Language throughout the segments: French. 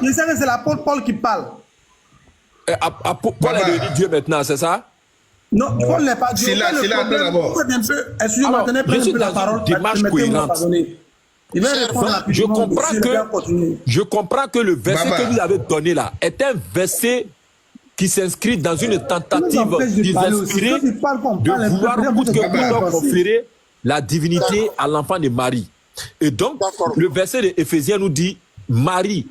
Je sais que c'est l'apôtre Paul qui parle. Paul est devenu Dieu maintenant, c'est ça? Non, Paul n'est pas Dieu. C'est là d'abord. Excusez-moi, tenez je suis la dans parole. une démarche cohérente. Il va répondre rapidement. Je comprends que le verset que vous avez donné là est un verset qui s'inscrit dans une tentative désespérée de vouloir coûte que coûte conférer la divinité à l'enfant de Marie. Et donc, le verset de Éphésiens nous dit, Marie,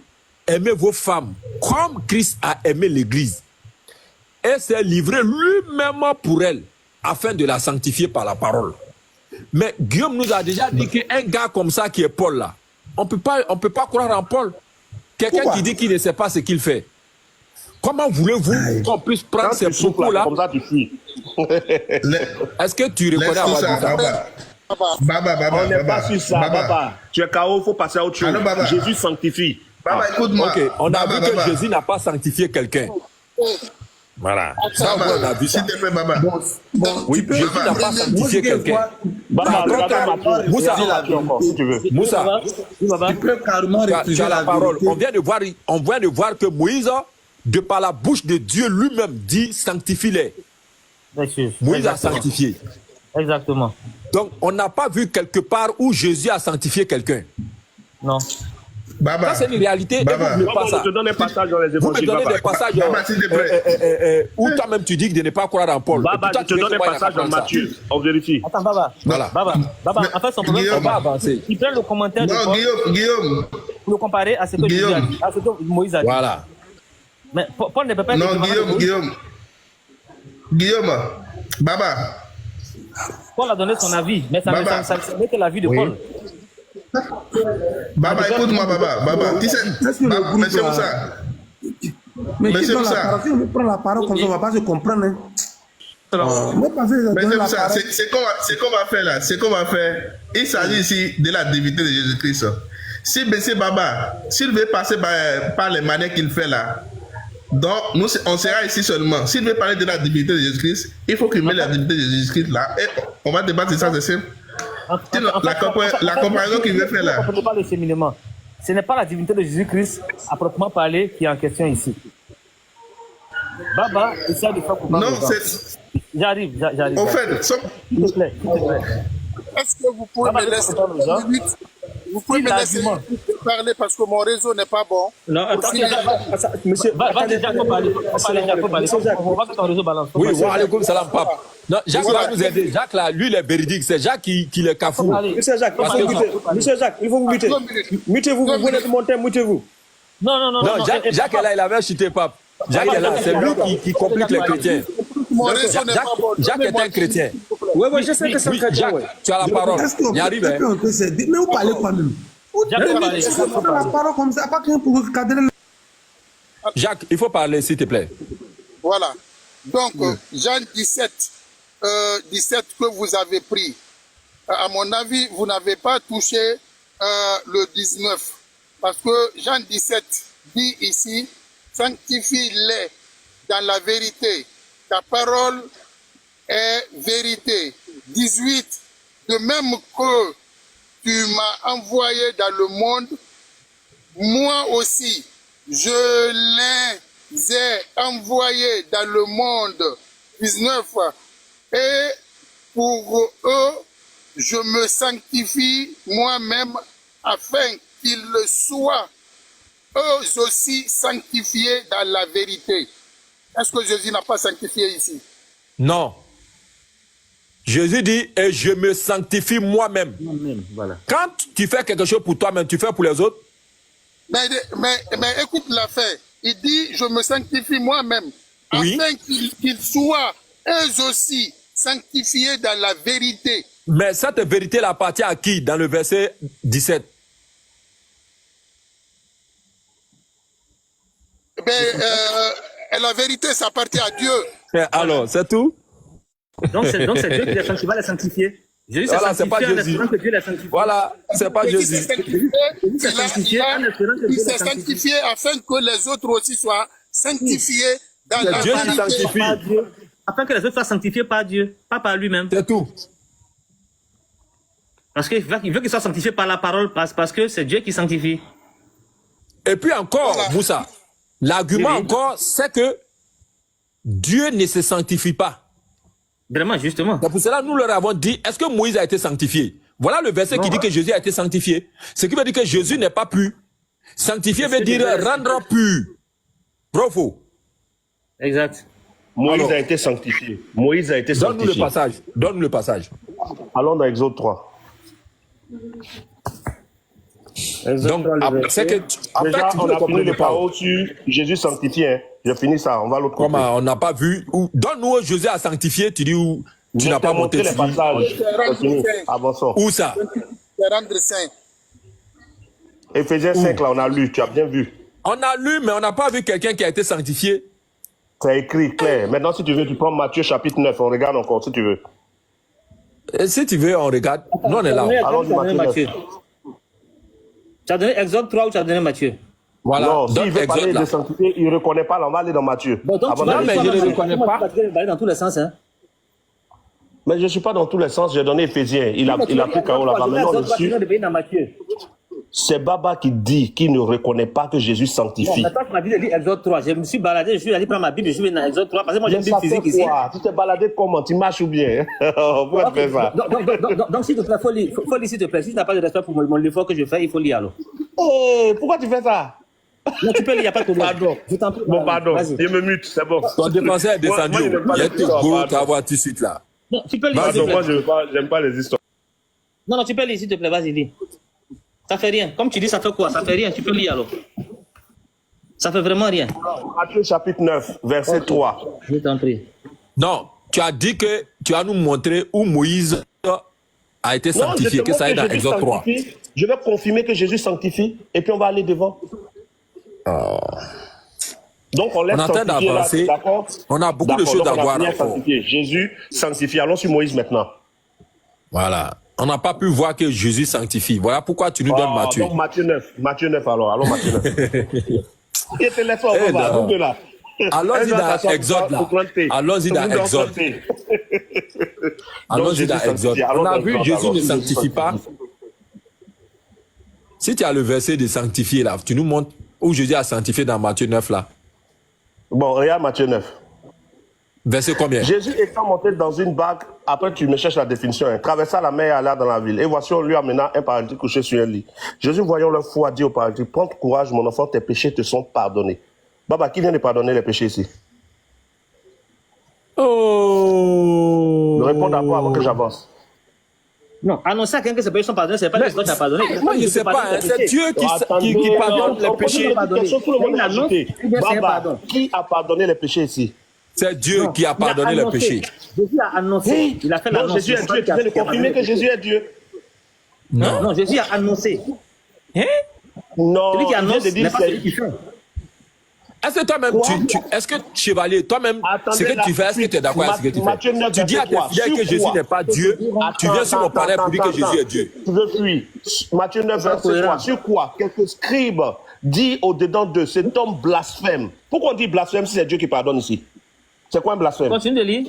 aimez vos femmes comme Christ a aimé l'Église et s'est livré lui-même pour elle afin de la sanctifier par la parole. Mais Guillaume nous a déjà dit qu'un gars comme ça qui est Paul là, on peut pas croire en Paul. Quelqu'un qui dit qu'il ne sait pas ce qu'il fait. Comment voulez-vous qu'on puisse prendre ces propos-là? Est-ce que tu reconnais avoir dit ça? Baba, on n'est pas sur ça, Baba. Tu es KO, il faut passer à autre chose. Jésus sanctifie. Baba, écoute-moi. Ok, on a vu que Jésus n'a pas sanctifié quelqu'un. Voilà. Ça, on a vu ça. S'il te plaît, Baba. Oui, Jésus n'a pas sanctifié quelqu'un. Moussa, tu peux carrément refuser tu as la parole. vérité. On vient de voir que Moïse, de par la bouche de Dieu lui-même, dit sanctifie-les. Moïse a sanctifié. Exactement. Donc, on n'a pas vu quelque part où Jésus a sanctifié quelqu'un. Non. Baba. Ça, c'est une réalité. Baba. Et vous ne pas ça. Je te donne un passage dans les Vous me évangiles. donnez des passages Baba, s'il te plaît. où toi-même tu dis de ne pas croire en Paul. Baba, toi, je te donne un passage dans Matthieu. On vérifie. Attends, Baba. Voilà. Baba, en fait, son problème, Guillaume, On va avancer. il prend le commentaire de Non, Paul Guillaume. pour le comparer à ce que Jésus a dit, à ce que Moïse a dit. Voilà. Mais Paul ne peut pas être Non, équivalent de Moïse. Guillaume. Baba. Paul a donné son avis, mais ça n'est que l'avis de Paul. Baba, écoute-moi, Baba. Tu sais, mais c'est pour ça. Mais c'est qui pour prend ça. la parole? Si on prend la parole comme ça, on ne va pas se comprendre. Hein. Moi, parce que Mais c'est la pour ça. parole. C'est qu'on va faire là. C'est qu'on va faire. Il s'agit ici de la divinité de Jésus-Christ. Si Bessé Baba, s'il veut passer par les manières qu'il fait là, donc nous, on sera ici seulement. S'il veut parler de la divinité de Jésus-Christ, il faut qu'il mette la divinité de Jésus-Christ là. Et on va débattre de ça, c'est simple. La comparaison qu'il veut faire là. On ne peut pas le cheminement. Ce n'est pas la divinité de Jésus-Christ, à proprement parler, qui est en question ici. Baba, essaie de faire comprendre. Non, c'est. J'arrive. En fait, S'il te plaît. Est-ce que vous pouvez me laisser une minute? Vous pouvez me laisser parler parce que mon réseau n'est pas bon. Non, attends, monsieur. Va déjà parler. On va que ton réseau balance. Oui, wa alaykoum salam, pape. Non, Jacques va nous aider. Jacques, là, lui, il est véridique. C'est Jacques qui le cafoue. Monsieur Jacques, il faut vous muter. Mutez-vous, vous venez de monter, mutez-vous. Non. Jacques est là, il avait chuté, pape. Jacques est là, c'est lui qui complique les chrétiens. Mon réseau n'est pas bon. Jacques est un chrétien. Oui, je sais que c'est un chrétien. Jacques, tu as la parole. Il arrive. Mais vous parlez quoi même? La parole comme ça, pas qu'un pour cadrer. Jacques, il faut parler, s'il te plaît. Voilà. Donc, Jean 17 que vous avez pris, à mon avis, vous n'avez pas touché le 19. Parce que Jean 17 dit ici, sanctifie-les dans la vérité. Ta parole est vérité. 18, de même que tu m'as envoyé dans le monde, moi aussi, je les ai envoyés dans le monde. 19, et pour eux, je me sanctifie moi-même afin qu'ils soient eux aussi sanctifiés dans la vérité. Est-ce que Jésus n'a pas sanctifié ici? Non. Jésus dit, et je me sanctifie moi-même. Voilà. Quand tu fais quelque chose pour toi-même, tu fais pour les autres? Mais écoute la fin. Il dit, je me sanctifie moi-même, Oui. afin qu'ils soient eux aussi sanctifiés dans la vérité. Mais cette vérité-là appartient à qui dans le verset 17? La vérité, ça appartient à Dieu. Alors, c'est tout? Donc c'est Dieu qui va les sanctifier. Jésus s'est Voilà, c'est pas sanctifié en Jésus. espérant que Dieu les sanctifie. Voilà, c'est pas Il Jésus. s'est sanctifié afin que les autres aussi soient sanctifiés dans la Dieu qui vérité. sanctifie. Par Dieu, afin que les autres soient sanctifiés par Dieu, pas par lui-même. C'est tout. Parce qu'il veut qu'ils soient sanctifiés par la parole, parce que c'est Dieu qui sanctifie. Et puis encore, Voilà. Moussa, l'argument encore, c'est que Dieu ne se sanctifie pas. Vraiment, justement. C'est pour cela que nous leur avons dit, est-ce que Moïse a été sanctifié? Voilà le verset qui dit que Jésus a été sanctifié. Ce qui veut dire que Jésus n'est pas pur. Sanctifié veut dire rendre pur. Bravo. Exact. Moïse a été sanctifié. Moïse a été Donne-nous le sanctifié. passage. Donne-nous le passage. Allons dans Exode 3. Donc, c'est que, en Déjà, fait, on tu ne a pris comprends les pas. paroles sur Jésus sanctifié. Hein. Je finis ça, on va à l'autre côté. Comment on n'a pas vu où, donne-nous où Jésus a sanctifié, tu dis où tu Je n'as t'ai pas montré monté. les passages. C'est fini. Avançons. Où ça? C'est rendre saint. Éphésiens 5, là, on a lu, tu as bien vu. On a lu, mais on n'a pas vu quelqu'un qui a été sanctifié. C'est écrit clair. Maintenant, si tu veux, tu prends Matthieu chapitre 9, on regarde encore, si tu veux. Et si tu veux, on regarde. Nous, on est là. Allons-y, Tu as donné Matthieu Matthieu. Tu as donné Exode 3 ou tu as donné Matthieu? Voilà. Non, s'il Donne veut parler Exode là. de sanctité, il ne reconnaît pas, là, on va aller dans Matthieu. Bon, donc, Avant tu vas d'aller- mais je ne le reconnais pas. Tu vas aller dans tous les sens, hein. Mais je ne suis pas dans tous les sens, j'ai donné Éphésiens. Il a pris KO là-bas. Maintenant, on est dessus. C'est Baba qui dit qu'il ne reconnaît pas que Jésus sanctifie. Maintenant, tu m'as dit de lire Exode 3. Je me suis baladé, je suis allé prendre ma Bible, je suis venu dans Exode 3 parce que moi, j'aime Mais bien ça fait physique ici. quoi? Tu t'es baladé comment? Tu marches ou bien? Pourquoi tu fais ça? Donc, s'il te plaît, faut lire, s'il te plaît. Si tu n'as pas de respect pour mon effort que je fais, il faut lire alors. Eh, pourquoi tu fais ça? Non, tu peux lire, il n'y a pas de problème. Pardon. Je t'en prie. Bon, pardon. Vas-y. Il me mute, c'est bon. Ton dépensier est descendu. Moi, je n'aime pas Il y a les tout histoires, beau, pardon. tu vas voir tout de suite là. Non, tu peux lire, s'il Pardon, te moi, plaît. j'aime pas les histoires. Non, tu peux lire, s'il te plaît. Vas-y, lis. Ça fait rien. Comme tu dis, ça fait quoi? Ça fait rien. Tu peux lire alors. Ça fait vraiment rien. Matthieu chapitre 9, verset 3. Je t'en prie. Non, tu as dit que tu vas nous montrer où Moïse a été sanctifié, que ça est dans Exode 3. Je vais confirmer que Jésus sanctifie et puis on va aller devant. Donc on laisse On est en train sanctifier là, d'avancer. d'accord? On a beaucoup de D'accord, choses donc à on a voir bien encore. sanctifié. Jésus sanctifie. Allons sur Moïse maintenant. Voilà. On n'a pas pu voir que Jésus sanctifie. Voilà pourquoi tu nous donnes Matthieu. Donc Matthieu 9. Matthieu 9 alors. Allons Matthieu 9. Il te laisse Eh on va. non. Bouge là. Allons-y dans Exode là. Allons-y dans Exode. Allons-y dans Exode. On a vu Jésus ne sanctifie pas. Si tu as le verset de sanctifier là, tu nous montres où Jésus a sanctifié dans Matthieu 9 là. Bon, regarde Matthieu 9. Verset combien? Jésus étant monté dans une barque, après tu me cherches la définition, hein, traversa la mer et alla dans la ville. Et voici, on lui amena un paralytique couché sur un lit. Jésus, voyant leur foi, dit au paralytique, prends courage, mon enfant, tes péchés te sont pardonnés. Baba, qui vient de pardonner les péchés ici? Oh! Ne réponds d'abord avant que j'avance. Non, annoncer à quelqu'un que ses péchés sont pardonnés, c'est pas que toi tu as pardonné. Moi, je ne sais pas, hein, c'est Dieu qui pardonne les péchés. Tout le monde l'a ajouté. Baba, qui a pardonné les péchés ici? C'est Dieu qui a pardonné les péchés. Jésus a annoncé. Il a fait Non, l'annonce. Jésus est Dieu. Tu viens de confirmer que Jésus est Dieu. Non. Non, Jésus a annoncé. Non, Celui qui il vient annonce de dire n'est pas c'est- celui qui fait. Est-ce que toi-même, est-ce que chevalier, toi-même, Attendez, ce que tu fais, est-ce que tu es d'accord avec ce que tu Matthieu fais? 9, Tu dis à tes verset fidèles 3, que Jésus sur n'est pas Dieu, tu viens sur mon panel pour dire que Jésus est Dieu. Tu veux fuir. Matthieu 9, verset 3. Sur quoi? Quelques scribes dit au-dedans d'eux, cet homme blasphème. Pourquoi on dit blasphème si c'est Dieu qui pardonne ici? C'est quoi un blasphème? Continue de lire.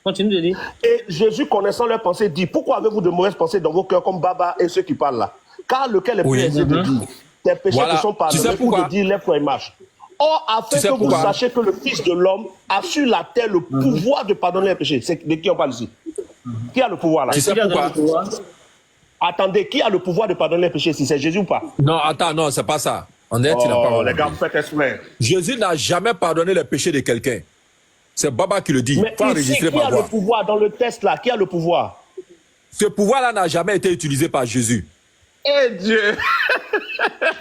Continue de lire. Et Jésus, connaissant leurs pensées, dit, pourquoi avez-vous de mauvaises pensées dans vos cœurs comme Baba et ceux qui parlent là? Car lequel est plus aisé de dire, tes péchés Voilà. te sont Tu sais pardonnés, ou pourquoi? de dire, lève-toi et marche. Or, afin Tu sais que vous pourquoi? sachiez que le Fils de l'homme a sur la terre le pouvoir de pardonner les péchés. C'est de qui on parle ici? Qui a le pouvoir là? Tu sais Il a donné pourquoi? le pouvoir. Attendez, qui a le pouvoir de pardonner les péchés ici? C'est Jésus ou pas? Non, attends, non, c'est pas ça. On est, tu n'as pas Oh, les compris. gars, vous faites exprès. Jésus n'a jamais pardonné les péchés de quelqu'un. C'est Baba qui le dit. Mais Faut ici, enregistrer qui ma a le voix. pouvoir dans le test là? Qui a le pouvoir? Ce pouvoir-là n'a jamais été utilisé par Jésus. Eh Dieu!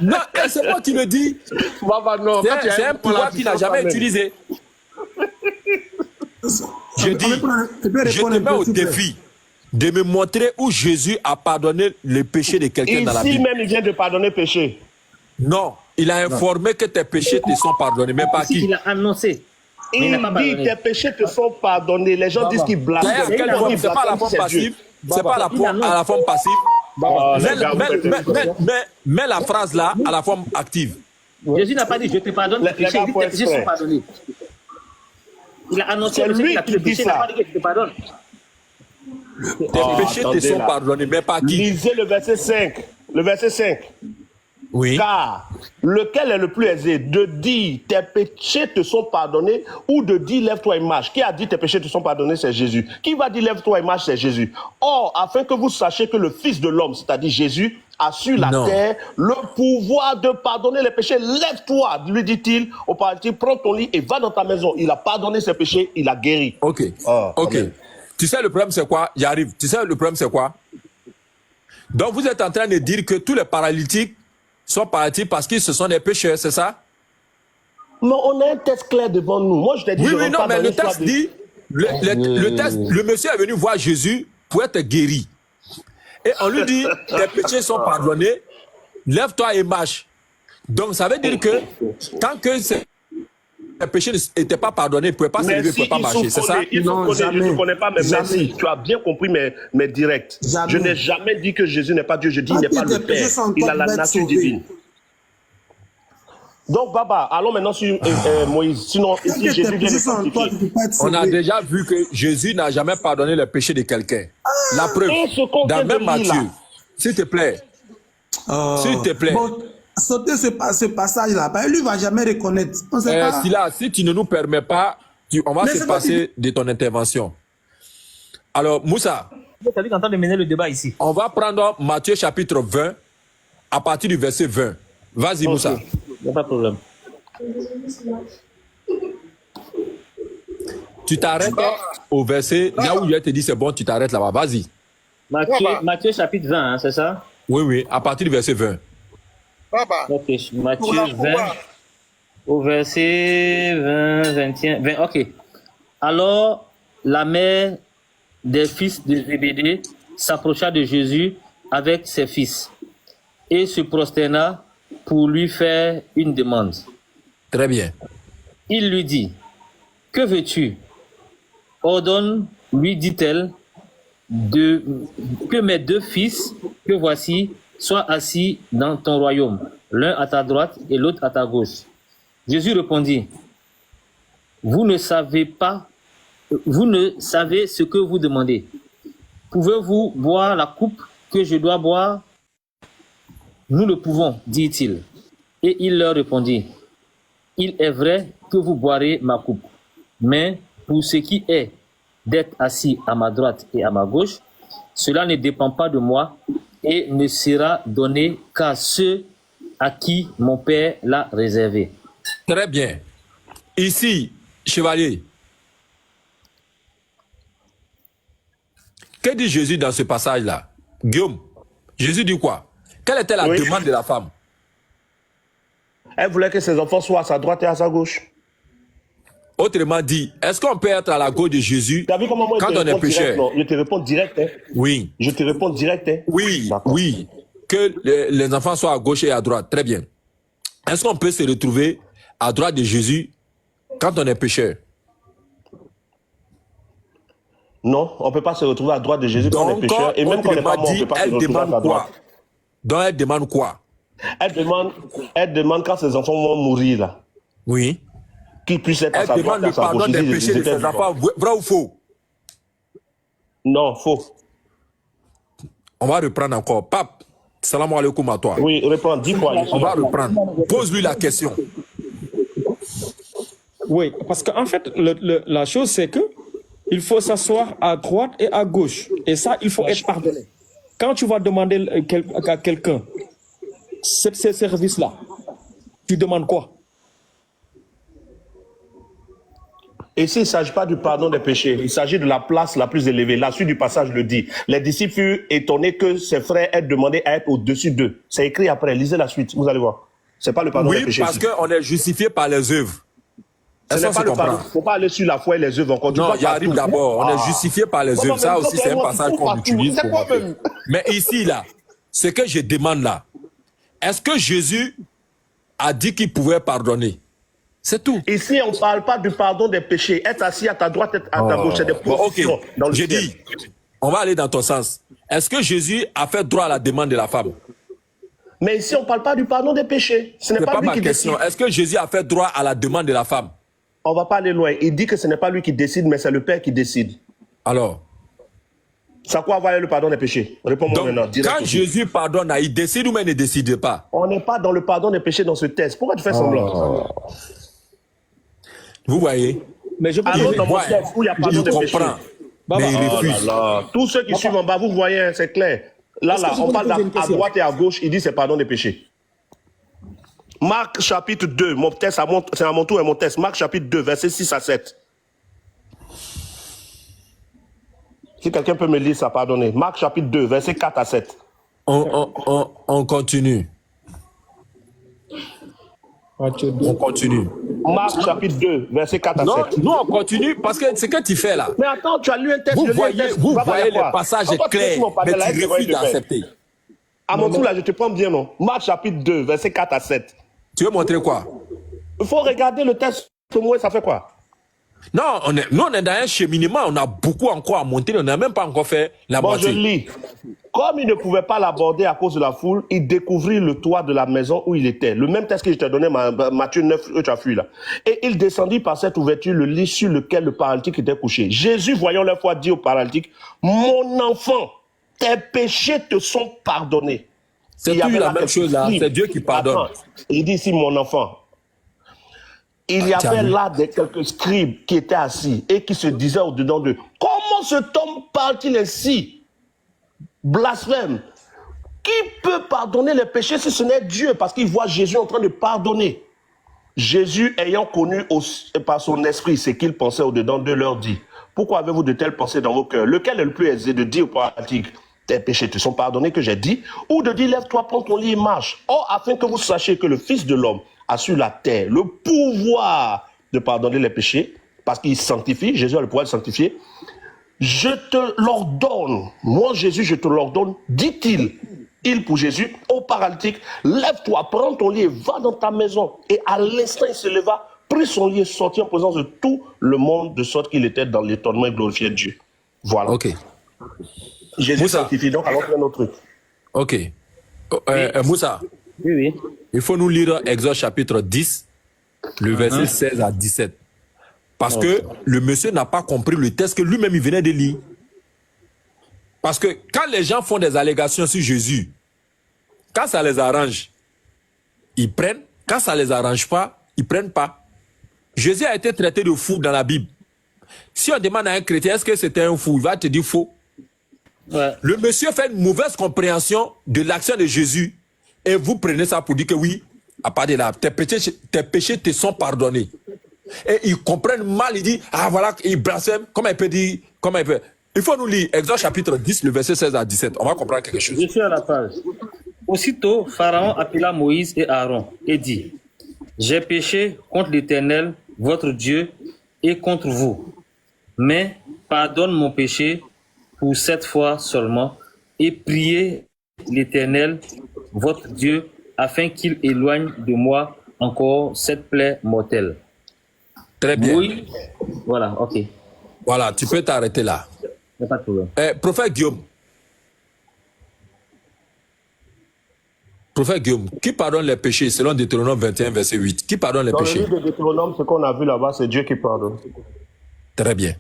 Non, et c'est moi qui le dis. Baba, non. C'est un pouvoir qui n'a jamais utilisé. Je dis, je te mets au défi de me montrer où Jésus a pardonné les péchés de quelqu'un dans la Ici Bible. même, il vient de pardonner péché. Non, il a informé que tes péchés te sont pardonnés, mais par Ici, qui? il a annoncé. Mais il Il n'a pas dit, pardonné. tes péchés te sont pardonnés. Les gens disent qu'ils blasphèment. D'ailleurs, il quelle a forme? dit C'est pas la forme c'est passive. Dieu. C'est pas à la forme passive. Oh, les gars, vous faites exprès. Mets la phrase là à la forme active. Jésus n'a pas dit je te pardonne tes Les péchés. gars, Il dit faut tes péchés exprès. sont pardonnés. Il a annoncé C'est le fait lui qu'il a pris qui le dit péché. Il n'a ça. pas dit que je te pardonne. Tes péchés te attendez sont là. pardonnés, mais par qui? Lisez le verset 5. Le verset 5. Oui. Car lequel est le plus aisé, de dire tes péchés te sont pardonnés ou de dire lève-toi et marche? Qui a dit tes péchés te sont pardonnés? C'est Jésus. Qui va dire lève-toi et marche? C'est Jésus. Or, afin que vous sachiez que le Fils de l'homme, c'est-à-dire Jésus, a sur la terre le pouvoir de pardonner les péchés. Lève-toi, lui dit-il au paralytique, prends ton lit et va dans ta maison. Il a pardonné ses péchés, il a guéri. Ok. Ok. Amen. Tu sais le problème c'est quoi? J'arrive. Tu sais le problème c'est quoi? Donc vous êtes en train de dire que tous les paralytiques sont paralytiques parce qu'ils se sont des pécheurs, c'est ça? Mais on a un texte clair devant nous. Moi je t'ai dit. Oui, non, mais le texte dit, le monsieur est venu voir Jésus pour être guéri. Et on lui dit, tes péchés sont pardonnés, lève-toi et marche. Donc ça veut dire que tant que les péchés n'étaient pas pardonnés, il ne pouvait pas se lever, il ne pouvait pas marcher, c'est ça? Non, jamais. Je ne connais pas, mais merci. Tu as bien compris mes directs. Jamais. Je n'ai jamais dit que Jésus n'est pas Dieu, je dis qu'il n'est pas le Père. Il a la nature divine. Donc, Baba, allons maintenant sur Moïse. Sinon, ici, Jésus vient de sanctifier. On a déjà vu que Jésus n'a jamais pardonné le péché de quelqu'un. La preuve, dans même Matthieu, s'il te plaît, s'il te plaît. Bon, sauter ce passage-là, lui ne va jamais reconnaître. Si tu ne nous permets pas, on va se passer de ton intervention. Alors, Moussa, tu as dit qu'on entend de mener le débat ici. On va prendre Matthieu chapitre 20, à partir du verset 20. Vas-y, Moussa. Il n'y a pas de problème. Tu t'arrêtes au verset, là où je te dis c'est bon, tu t'arrêtes là-bas. Vas-y. Matthieu chapitre 20, hein, c'est ça? Oui, à partir du verset 20. Ok, Matthieu 20, au verset 20, ok. Alors, la mère des fils de Zébédée s'approcha de Jésus avec ses fils et se prosterna pour lui faire une demande. Très bien. Il lui dit, que veux-tu? Ordonne, lui dit-elle, que mes deux fils, que voici, soient assis dans ton royaume, l'un à ta droite et l'autre à ta gauche. Jésus répondit, vous ne savez ce que vous demandez. Pouvez-vous boire la coupe que je dois boire? Nous le pouvons, dit-il. Et il leur répondit, il est vrai que vous boirez ma coupe, mais pour ce qui est d'être assis à ma droite et à ma gauche, cela ne dépend pas de moi et ne sera donné qu'à ceux à qui mon Père l'a réservé. Très bien. Ici, chevalier, que dit Jésus dans ce passage-là? Guillaume, Jésus dit quoi? Quelle était la demande de la femme? Elle voulait que ses enfants soient à sa droite et à sa gauche. Autrement dit, est-ce qu'on peut être à la gauche de Jésus quand on est pécheur? Je te réponds direct. Hein. Oui. Je te réponds direct. Hein. Oui, oui. Que les enfants soient à gauche et à droite. Très bien. Est-ce qu'on peut se retrouver à droite de Jésus quand on est pécheur? Non, on ne peut pas se retrouver à droite de Jésus quand on est pécheur. Et même quand on n'est pas mort, on ne peut pas se retrouver à droite. Donc elle demande quoi? Elle demande quand ses enfants vont mourir là. Oui. Qu'ils puissent être à sa droite et à sa gauche. Elle demande le pardon des péchés de ses enfants, vrai ou faux? Non, faux. On va reprendre encore. Pape, salam alaikum à toi. Oui, reprends, dis quoi? On va reprendre. Pose-lui la question. Oui, parce qu'en fait, la chose c'est que il faut s'asseoir à droite et à gauche. Et ça, il faut être pardonné. Quand tu vas demander à quelqu'un ces services-là, tu demandes quoi? Et s'il ne s'agit pas du pardon des péchés, il s'agit de la place la plus élevée. La suite du passage le dit. Les disciples furent étonnés que ses frères aient demandé à être au-dessus d'eux. C'est écrit après. Lisez la suite. Vous allez voir. C'est pas le pardon des péchés. Oui, parce qu'on est justifié par les œuvres. Ce n'est pas le pardon. Il ne faut pas aller sur la foi et les œuvres encore. Non, il arrive d'abord. On est justifié par les œuvres. Ça aussi, c'est un passage qu'on utilise. Mais ici, là, ce que je demande là, est-ce que Jésus a dit qu'il pouvait pardonner? C'est tout. Ici, on ne parle pas du pardon des péchés. Être assis à ta droite, être à ta gauche, c'est des positions. Bon, j'ai dit, on va aller dans ton sens. Est-ce que Jésus a fait droit à la demande de la femme? Mais ici, on ne parle pas du pardon des péchés. Ce n'est pas lui qui décide. Est-ce que Jésus a fait droit à la demande de la femme? On ne va pas aller loin. Il dit que ce n'est pas lui qui décide, mais c'est le Père qui décide. Alors? Ça quoi avoir le pardon des péchés? Réponds-moi Donc, maintenant. quand Jésus pardonne, il décide ou même il ne décide pas? On n'est pas dans le pardon des péchés dans ce texte. Pourquoi tu fais semblant? Vous voyez? Mais je peux Allons dire, dans mon texte où il y a pardon Il des péchés. comprend. Baba, Mais il Oh refuse. là là. Tous ceux qui suivent en bas, vous voyez, hein, c'est clair. Là, Est-ce que je on peux parle poser une à question? droite et à gauche, il dit c'est pardon des péchés. Marc chapitre 2, mon texte, c'est à mon tour et mon texte. Marc chapitre 2, versets 6 à 7. Si quelqu'un peut me lire ça, pardonnez. Marc chapitre 2, versets 4 à 7. On continue. On continue. Marc chapitre 2, versets 4 à 7. Non, nous on continue parce que ce que tu fais là, Mais attends, tu as lu un texte. vous je lis un voyez, texte. vous Papa, voyez il y a quoi? les passages Pourquoi tu clairs, laisses mon mais panel là, tu il refuses de faire. d'accepter. À mon tour là, je te prends bien, non? Marc chapitre 2, versets 4 à 7. Tu veux montrer quoi? Il faut regarder le texte, au moins ça fait quoi? Non, nous on est dans un cheminement, on a beaucoup encore à monter, on n'a même pas encore fait la Bon, je moitié. lis. Comme il ne pouvait pas l'aborder à cause de la foule, il découvrit le toit de la maison où il était. Le même texte que je t'ai donné, Matthieu 9, que tu as fui là. Et il descendit par cette ouverture le lit sur lequel le paralytique était couché. Jésus, voyant leur foi, dit au paralytique, mon enfant, tes péchés te sont pardonnés. C'est Il y toujours avait la là même quelques chose là, scribes. c'est Dieu qui pardonne. Attends, il dit ici, mon enfant. Il y avait là quelques scribes qui étaient assis et qui se disaient au-dedans d'eux, comment cet homme parle-t-il ainsi? Blasphème. Qui peut pardonner les péchés si ce n'est Dieu? Parce qu'il voit Jésus en train de pardonner. Jésus, ayant connu par son esprit ce qu'il pensait au-dedans d'eux, leur dit, pourquoi avez-vous de telles pensées dans vos cœurs? Lequel est le plus aisé de dire au paralytique, tes péchés te sont pardonnés, que j'ai dit, ou de dire, lève-toi, prends ton lit et marche. Or, afin que vous sachiez que le Fils de l'homme a sur la terre le pouvoir de pardonner les péchés, parce qu'il sanctifie, Jésus a le pouvoir de sanctifier, je te l'ordonne, moi Jésus, je te l'ordonne, dit-il, il pour Jésus, au paralytique, lève-toi, prends ton lit et va dans ta maison. Et à l'instant, il se leva, prit son lit et sortit en présence de tout le monde, de sorte qu'il était dans l'étonnement et glorifiait Dieu. Voilà. Ok. Jésus Moussa. sanctifie, donc allons faire notre truc. Ok. Moussa, Oui, oui. il faut nous lire Exode chapitre 10, le verset 16 à 17. Parce que le monsieur n'a pas compris le texte que lui-même il venait de lire. Parce que quand les gens font des allégations sur Jésus, quand ça les arrange, ils prennent. Quand ça les arrange pas, ils prennent pas. Jésus a été traité de fou dans la Bible. Si on demande à un chrétien, est-ce que c'était un fou? Il va te dire faux. Ouais. Le monsieur fait une mauvaise compréhension de l'action de Jésus et vous prenez ça pour dire que oui, à part de là, tes péchés te sont pardonnés. Et ils comprennent mal, ils disent, ah voilà, ils blasphèment. Comment il peut dire, comment il peut... Il faut nous lire Exode chapitre 10, le verset 16 à 17. On va comprendre quelque chose. Je suis à la page. Aussitôt, Pharaon appela Moïse et Aaron et dit, j'ai péché contre l'Éternel, votre Dieu, et contre vous. Mais pardonne mon péché pour 7 fois seulement, et priez l'Éternel, votre Dieu, afin qu'il éloigne de moi encore cette plaie mortelle. Très bien. Oui. Voilà, ok. Voilà, tu peux t'arrêter là. Il n'y a pas de problème. Prophète Guillaume. Prophète Guillaume, qui pardonne les péchés selon Deutéronome 21, verset 8? Qui pardonne les Dans le péchés? livre de Deutéronome, ce qu'on a vu là-bas, c'est Dieu qui pardonne. Très bien.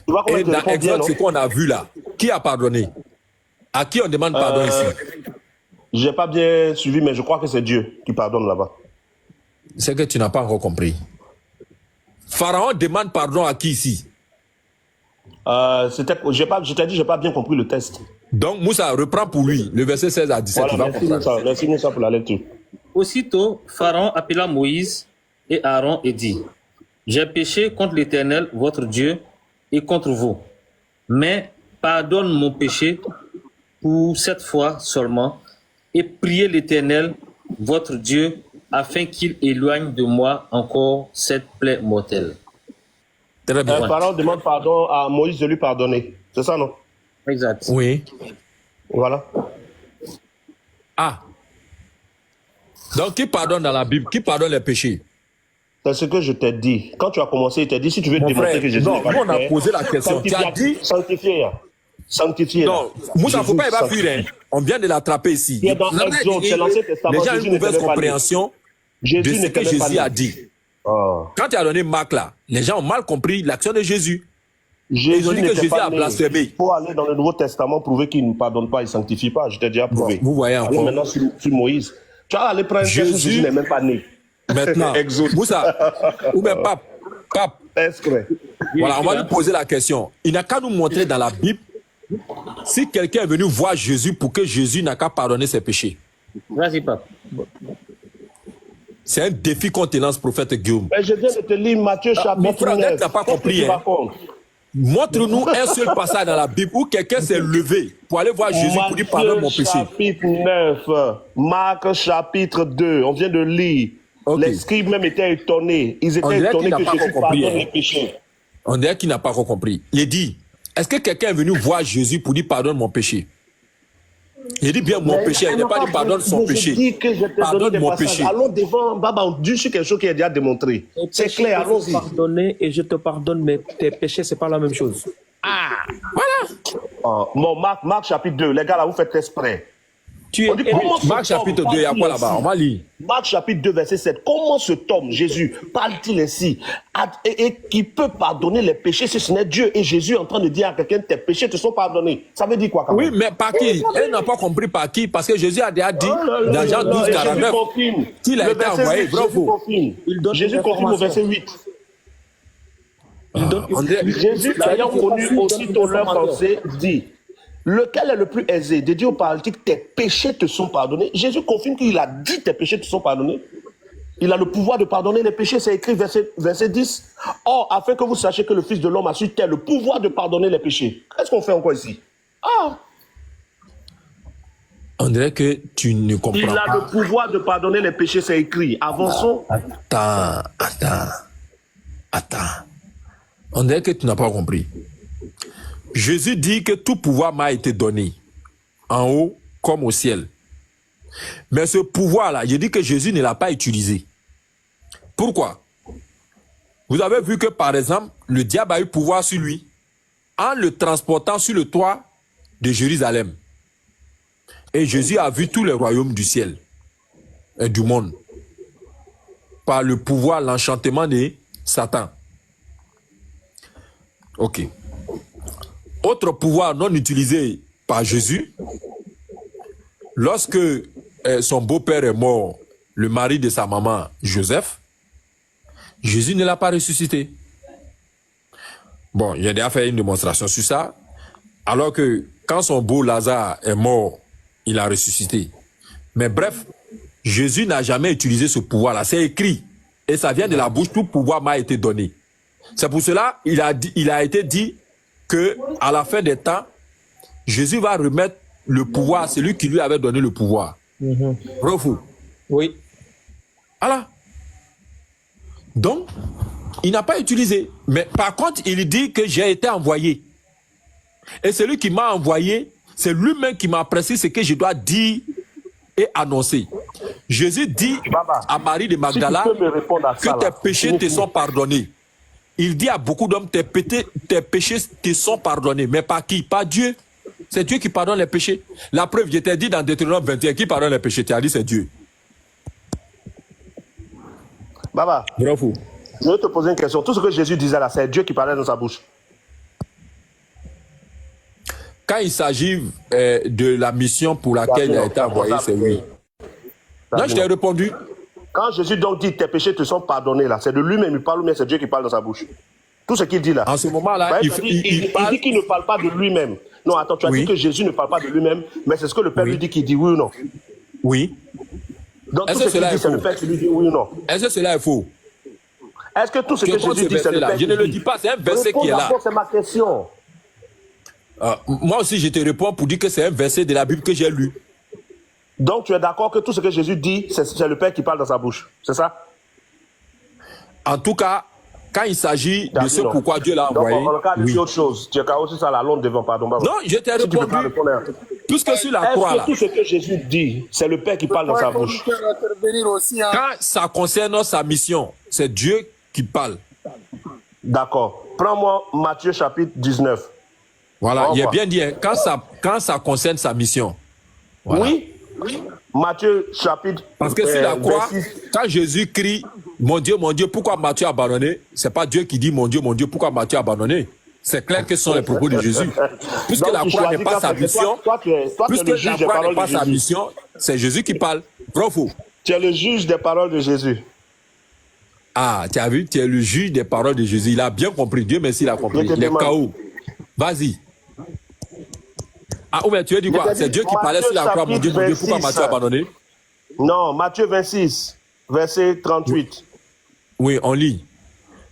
Tu vois comment Et il te dans répond bien, Exode, non? ce qu'on a vu là, qui a pardonné? À qui on demande pardon ici? J'ai pas bien suivi, mais je crois que c'est Dieu qui pardonne là-bas. C'est que tu n'as pas encore compris. Pharaon demande pardon à qui ici? Je t'ai dit, j'ai pas bien compris le test. Donc Moussa reprend pour lui le verset 16 à 17. Voilà, Tu vas comprendre. merci Moussa pour la lecture. Aussitôt, Pharaon appela Moïse et Aaron et dit, j'ai péché contre l'Éternel, votre Dieu, et contre vous. Mais pardonne mon péché pour 7 fois seulement, et priez l'Éternel, votre Dieu, afin qu'il éloigne de moi encore cette plaie mortelle. Très bien. Pharaon demande pardon à Moïse de lui pardonner. C'est ça, non? Exact. Oui. Voilà. Ah. Donc qui pardonne dans la Bible? Qui pardonne les péchés? C'est ce que je t'ai dit. Quand tu as commencé, il t'a dit, si tu veux Mon démontrer frère, que Jésus non, n'est pas nous, on a frère, posé la question. Tu as dit... sanctifié. Sanctifié. Non, Moussa, il ne faut pas évacuer. Hein. On vient de l'attraper ici. Il est dans Exode, c'est l'Ancien Testament. Les gens ont Jésus une mauvaise n'était même pas compréhension de Jésus ce que n'était même pas Jésus né. a dit. Ah. Quand tu as donné Marc là, les gens ont mal compris l'action de Jésus. Jésus ont dit que n'était Jésus pas a né. blasphémé. Il faut aller dans le Nouveau Testament prouver qu'il ne pardonne pas, il ne sanctifie pas. Je t'ai déjà prouvé. Vous voyez Alors encore. maintenant, sur Moïse. Tu vas aller prendre un texte où Jésus n'est même pas né. Maintenant, Exode. Moussa, ou même Pape, Est-ce que... voilà, on va lui poser la question. Il n'a qu'à nous montrer dans la Bible si quelqu'un est venu voir Jésus pour que Jésus n'a qu'à pardonner ses péchés. Vas-y, Pape. C'est un défi qu'on te lance, prophète Guillaume. Mais je viens de te lire Matthieu Mon chapitre frère, 9. tu n'as pas Qu'est-ce que compris. tu Hein. racontes? Montre-nous un seul passage dans la Bible où quelqu'un s'est levé pour aller voir Jésus pour dire pardonne mon péché. Chapitre 9, Marc chapitre 2, on vient de lire. Ok. Les scribes même étaient étonnés. Ils On étaient dirait qu'il étonnés n'a que pas Jésus compris, pardonne hein. les péchés. On dirait qu'il n'a pas encore compris. Il dit, est-ce que quelqu'un est venu voir Jésus pour dire pardonne mon péché? Il dit bien mon péché, il n'a pas dit pardonne son péché. Je dis que je t'ai donné Pardonne des mon passages. péché. Allons devant Baba, on dit sur quelque chose qui est déjà démontré. C'est clair, allons-y. Pardonner et je te pardonne mes tes péchés, c'est pas la même chose. Bon, Marc chapitre 2, les gars là, vous faites exprès. Tu On dit es comment Marc cet homme chapitre 2, il y a quoi parle-t-il là-bas? On va lire. Marc chapitre 2, verset 7. Comment cet homme, Jésus, parle-t-il ainsi et qui peut pardonner les péchés si ce n'est Dieu? Et Jésus est en train de dire à quelqu'un, tes péchés te sont pardonnés. Ça veut dire quoi quand Oui, même? mais par qui? Elle n'a pas compris par qui, parce que Jésus a déjà dit dans Jean 12, Jésus 49 confirme. qu'il a Le été verset envoyé. 8, Vrai ou Jésus faux? confirme. Jésus confirme au verset 8. Jésus, ayant connu aussitôt leur pensée, dit, lequel est le plus aisé de dire au paralytique, tes péchés te sont pardonnés? Jésus confirme qu'il a dit, tes péchés te sont pardonnés. Il a le pouvoir de pardonner les péchés, c'est écrit verset 10. Or, afin que vous sachiez que le Fils de l'homme a su tel le pouvoir de pardonner les péchés. Qu'est-ce qu'on fait encore ici? On dirait que tu ne comprends Il a pas. le pouvoir de pardonner les péchés, c'est écrit. Avançons. Attends. On dirait que tu n'as pas compris. Jésus dit que tout pouvoir m'a été donné, en haut comme au ciel. Mais ce pouvoir-là, je dis que Jésus ne l'a pas utilisé. Pourquoi? Vous avez vu que, par exemple, le diable a eu pouvoir sur lui en le transportant sur le toit de Jérusalem. Et Jésus a vu tous les royaumes du ciel et du monde par le pouvoir, l'enchantement de Satan. Ok. Autre pouvoir non utilisé par Jésus, lorsque son beau-père est mort, le mari de sa maman, Joseph, Jésus ne l'a pas ressuscité. Bon, j'ai déjà fait une démonstration sur ça. Alors que quand son beau Lazare est mort, il a ressuscité. Mais bref, Jésus n'a jamais utilisé ce pouvoir-là. C'est écrit. Et ça vient de la bouche, tout pouvoir m'a été donné. C'est pour cela il a été dit que à la fin des temps, Jésus va remettre le pouvoir à celui qui lui avait donné le pouvoir. Vrai ou faux? Oui. Voilà. Donc, il n'a pas utilisé. Mais par contre, il dit que j'ai été envoyé. Et celui qui m'a envoyé, c'est lui-même qui m'a prescrit ce que je dois dire et annoncer. Jésus dit à Marie de Magdala que tes péchés te sont pardonnés. Il dit à beaucoup d'hommes, tes péchés te sont pardonnés. Mais par qui? Par Dieu. C'est Dieu qui pardonne les péchés. La preuve, je t'ai dit dans Deutéronome 21, qui pardonne les péchés? Tu as dit c'est Dieu. Baba, Bravo. je vais te poser une question. Tout ce que Jésus disait là, c'est Dieu qui parlait dans sa bouche. Quand il s'agit de la mission pour laquelle il a été envoyé, c'est oui. Non, je t'ai répondu. Quand Jésus donc dit tes péchés te sont pardonnés là, c'est de lui-même il parle ou bien c'est Dieu qui parle dans sa bouche? Tout ce qu'il dit là. En ce moment-là, il parle... dit qu'il ne parle pas de lui-même. Non, attends, tu as dit que Jésus ne parle pas de lui-même, mais c'est ce que le Père lui dit qu'il dit, oui ou non? Oui. Donc tout ce qu'il dit, c'est le Père qui lui dit oui ou non? Est-ce que cela est faux? Est-ce que tout ce que Jésus dit, c'est le Père qui dit? Je ne le dit? dis pas, c'est un verset qui est là. C'est ma question. Moi aussi, je te réponds pour dire que c'est un verset de la Bible que j'ai lu. Donc tu es d'accord que tout ce que Jésus dit, c'est le Père qui parle dans sa bouche, c'est ça? En tout cas, quand il s'agit de ce pourquoi Dieu l'a envoyé, donc, on regarde autre chose. Tu as aussi ça la longue devant, pardon. Non, je t'ai répondu. Puisque sur la croix là. Tout ce que Jésus dit, c'est le Père qui parle dans sa bouche. Quand ça concerne sa mission, c'est Dieu qui parle. D'accord. Prends-moi Matthieu chapitre 19. Voilà, il est bien dit, hein, quand ça concerne sa mission. Voilà. Oui. Matthieu chapitre. Parce que sur la croix, 26. quand Jésus crie, mon Dieu, pourquoi m'as-tu abandonné? C'est pas Dieu qui dit, mon Dieu, pourquoi m'as-tu abandonné? C'est clair que ce sont les propos de Jésus. Puisque Donc, la tu croix n'est choisis pas quand sa c'est- mission, toi, tu es puisque le la juge des croix n'est paroles pas de sa Jésus. mission, c'est Jésus qui parle. Vrai ou faux? Tu es le juge des paroles de Jésus. Ah, tu as vu, tu es le juge des paroles de Jésus. Il a bien compris. Dieu merci, il a compris. Je te Il est demande. KO. Vas-y. Ah, ouais, tu as dit quoi? Je t'ai C'est dit, Dieu qui parlait sur la croix, mon Dieu, chapitre pourquoi 26. Matthieu a abandonné? Non, Matthieu 26, verset 38. Oui, on lit.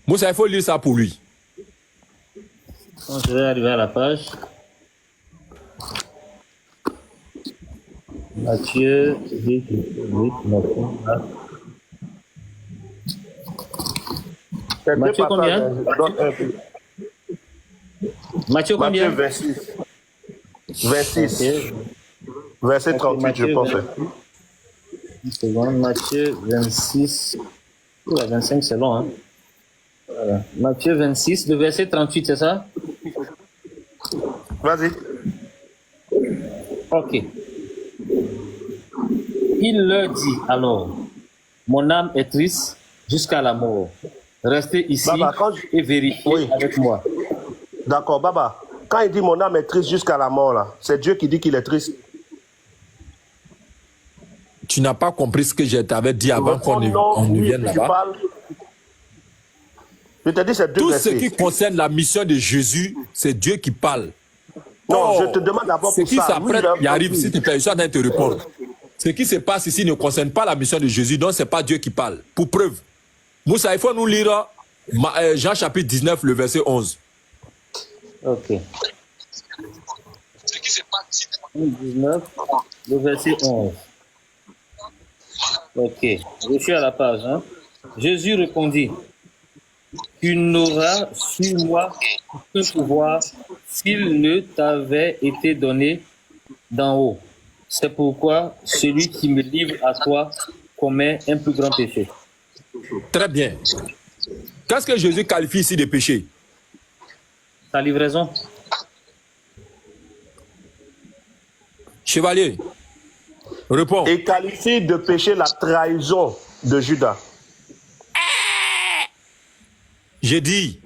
Moussa, il faut lire ça pour lui. Donc, je vais arriver à la page. Matthieu 8, 8, 9, Matthieu combien? Matthieu Matthieu combien? 26. 26. Ok. Verset 38, Matthieu je pense. 20. Une seconde. Matthieu 26. Oula, 25, c'est long, hein? Voilà. Matthieu 26, le verset 38, c'est ça? Vas-y. Ok. Il leur dit alors, mon âme est triste jusqu'à la mort. Restez ici Baba, quand je- et vérifiez Oui. avec moi. D'accord, Baba. Quand il dit mon âme est triste jusqu'à la mort, là, c'est Dieu qui dit qu'il est triste. Tu n'as pas compris ce que je t'avais dit avant qu'on ne vienne tu là-bas. parles. Je te dis, c'est deux Tout ce versets. qui concerne la mission de Jésus, c'est Dieu qui parle. Non, Oh, je te demande d'abord ce pour qui ça. s'apprête, Lui, il arrive, s'il te plaît, je suis en train de te répondre. Ce qui se passe ici ne concerne pas la mission de Jésus, donc ce n'est pas Dieu qui parle. Pour preuve, Moussa, il faut nous lire Jean chapitre 19, le verset 11. Ok. 19, le verset 11. Ok. Je suis à la page. Hein. Jésus répondit, tu n'auras sur moi aucun pouvoir s'il ne t'avait été donné d'en haut. C'est pourquoi celui qui me livre à toi commet un plus grand péché. Très bien. Qu'est-ce que Jésus qualifie ici de péché? Ta livraison. Chevalier, réponds. Et qualifie de péché la trahison de Judas. J'ai dit.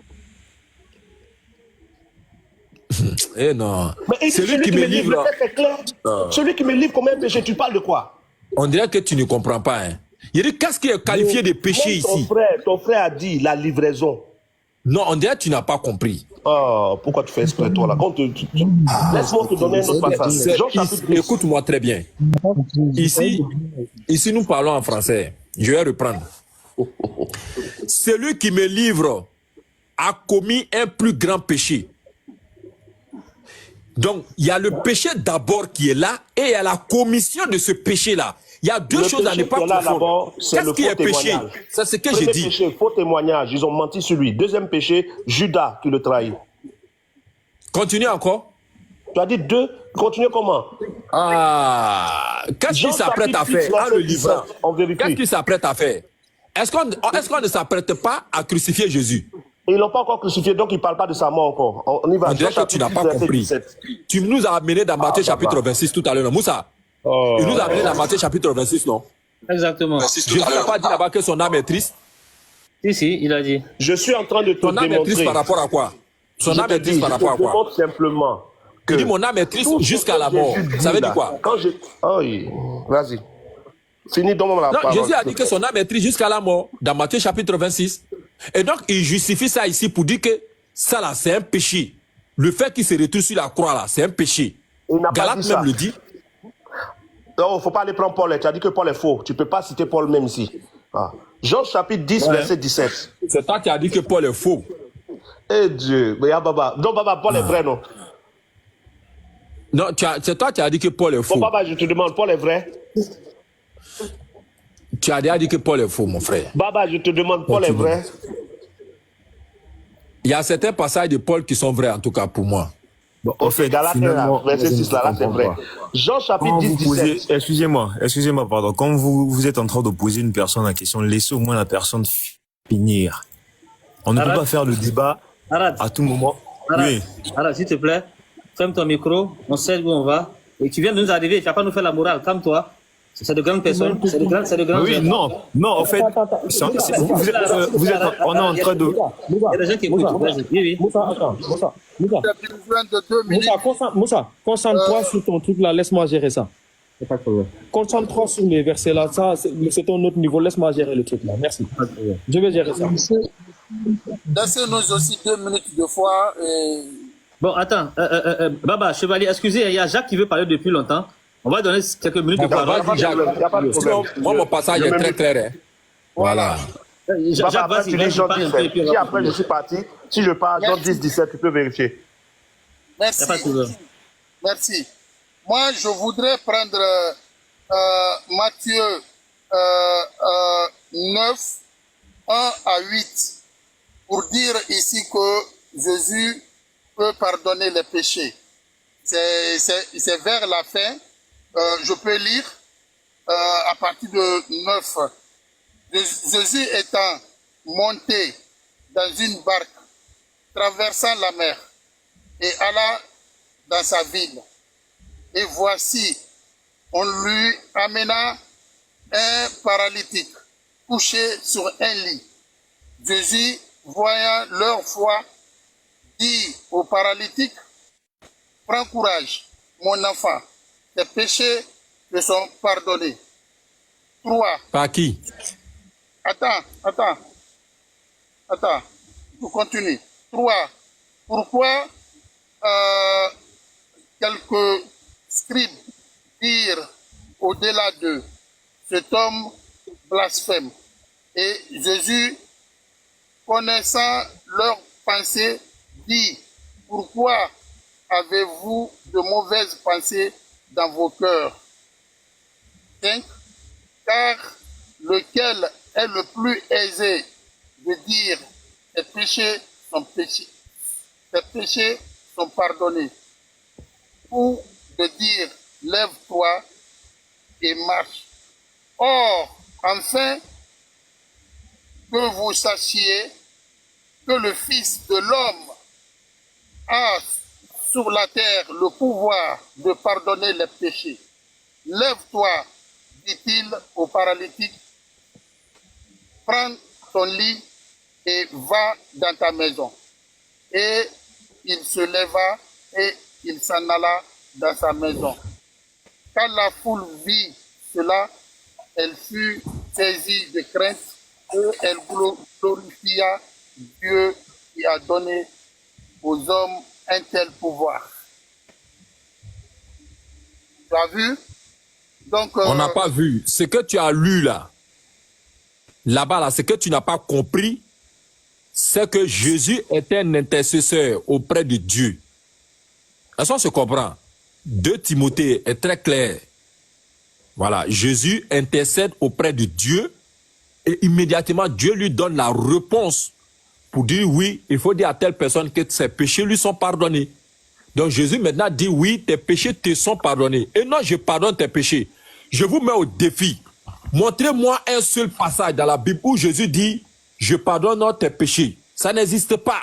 Eh non. Mais il dit, Celui qui me livre, c'est clair. Celui qui me livre comme un péché, tu parles de quoi? on dirait que tu ne comprends pas. Hein. Il dit, qu'est-ce qui est qualifié de péché ici? Ton frère a dit la livraison. Non, on dirait que tu n'as pas compris. Oh, pourquoi tu fais exprès, toi, là? Laisse-moi te donner un autre passage. Jean chapitre 10. Écoute-moi très bien. Ici, nous parlons en français. Je vais reprendre. Celui qui me livre a commis un plus grand péché. Donc, il y a le péché d'abord qui est là et il y a la commission de ce péché-là. Il y a deux Le choses à ne péché pas qui est là, confondre. d'abord, c'est Qu'est-ce le qui faux est péché? témoignage. C'est ce que j'ai Premier dit. péché, faux témoignage. Ils ont menti sur lui. Deuxième péché, Judas qui le trahit. Continue encore. Tu as dit deux. Continue comment? Ah, qu'est-ce qu'il s'apprête à faire en le livrant? On vérifie. Qu'est-ce qu'il s'apprête à faire? Est-ce qu'on ne s'apprête pas à crucifier Jésus? Ils l'ont pas encore crucifié, donc ils ne parlent pas de sa mort encore. On y va. On dirait que tu n'as pas compris. Tu nous as amené dans Matthieu chapitre 26 tout à l'heure, non? Moussa, il nous a amené dans Matthieu chapitre 26, non? Exactement. Jésus n'a pas dit là-bas que son âme est triste. Si, il a dit. Je suis en train de te Son âme est triste démontrer. par rapport à quoi? Son âme est triste par rapport à quoi? Je te démontre simplement. Il dit mon âme est triste jusqu'à la mort. Ça veut dire quoi? Oh oui, vas-y. Finis donc la Non, parole. Jésus a dit que son âme est triste jusqu'à la mort dans Matthieu chapitre 26. Et donc, il justifie ça ici pour dire que ça là, c'est un péché. Le fait qu'il se retrouve sur la croix là, c'est un péché. Il n'a pas Galate dit ça. même le dit. Non, il ne faut pas aller prendre Paul. Tu as dit que Paul est faux. Tu ne peux pas citer Paul même ici. Ah. Jean chapitre 10, verset 17. C'est toi qui as dit que Paul est faux. Eh Dieu. Mais Baba. Donc, Baba, Paul est vrai, non? Non, c'est toi qui as dit que Paul est faux. Bon, Baba, je te demande, Paul est vrai? Tu as déjà dit que Paul est faux, mon frère. Baba, je te demande, Paul est vrai? Il y a certains passages de Paul qui sont vrais, en tout cas pour moi. Bon, en fait, Galates, finalement, verset je ne 6, là, c'est comprends vrai. pas. Jean chapitre Quand 10, vous posez, 17. excusez-moi, pardon. Quand vous êtes en train de poser une personne la question, laissez au moins la personne finir. On ne peut Arrête. pas faire le débat Arrête. à tout moment. Oui. Arrête, s'il te plaît. Ferme ton micro. On sait où on va. Et tu viens de nous arriver. Tu vas pas nous faire la morale. Calme-toi. C'est de grandes personnes. C'est de grandes Oui, non, en fait, on est en train de... Il y a des gens qui écoutent. Vas-y. Oui. Moussa, attends. Moussa. J'ai besoin de 2 minutes. Moussa, concentre-toi sur ton truc là, laisse-moi gérer ça. C'est pas de problème. Concentre-toi sur les versets là, ça, c'est ton autre niveau, laisse-moi gérer le truc là, merci. Je vais gérer ça. Laissez-nous aussi 2 minutes de foi. Et... Bon, attends. Baba, Chevalier, excusez, il y a Jacques qui veut parler depuis longtemps. On va donner quelques minutes de parole. Sinon, moi, mon passage est très clair. Hein. Voilà. Jacques, Après, tu dis Jean vas-y. 17. Si après, je suis parti, si je pars Jean 10, 17, tu peux vérifier. Merci. Merci. Moi, je voudrais prendre Matthieu 9, 1 à 8, pour dire ici que Jésus peut pardonner les péchés. C'est vers la fin. Je peux lire à partir de 9. Jésus étant monté dans une barque, traversant la mer, et alla dans sa ville. Et voici, on lui amena un paralytique couché sur un lit. Jésus, voyant leur foi, dit au paralytique, « Prends courage, mon enfant, tes péchés te sont pardonnés. » 3. Par qui? Attends. On continue. 3. Pourquoi quelques scribes dirent au-delà d'eux, cet homme blasphème. Et Jésus, connaissant leurs pensées, dit, pourquoi avez-vous de mauvaises pensées dans vos cœurs? 5. Car lequel est le plus aisé de dire tes péchés sont pardonnés, ou de dire lève-toi et marche. Or, enfin, que vous sachiez que le Fils de l'homme a sur la terre le pouvoir de pardonner les péchés. Lève-toi, dit-il au paralytique, prends ton lit et va dans ta maison. Et il se leva et il s'en alla dans sa maison. Quand la foule vit cela, elle fut saisie de crainte et elle glorifia Dieu qui a donné aux hommes un tel pouvoir. Tu as vu? Donc, on n'a pas vu. Ce que tu as lu là-bas, là, ce que tu n'as pas compris, c'est que Jésus est un intercesseur auprès de Dieu. Est-ce qu'on se comprend? 2 Timothée est très clair. Voilà, Jésus intercède auprès de Dieu et immédiatement Dieu lui donne la réponse pour dire oui, il faut dire à telle personne que ses péchés lui sont pardonnés. Donc Jésus maintenant dit oui, tes péchés te sont pardonnés. Et non, je pardonne tes péchés. Je vous mets au défi. Montrez-moi un seul passage dans la Bible où Jésus dit je pardonne tes péchés. Ça n'existe pas.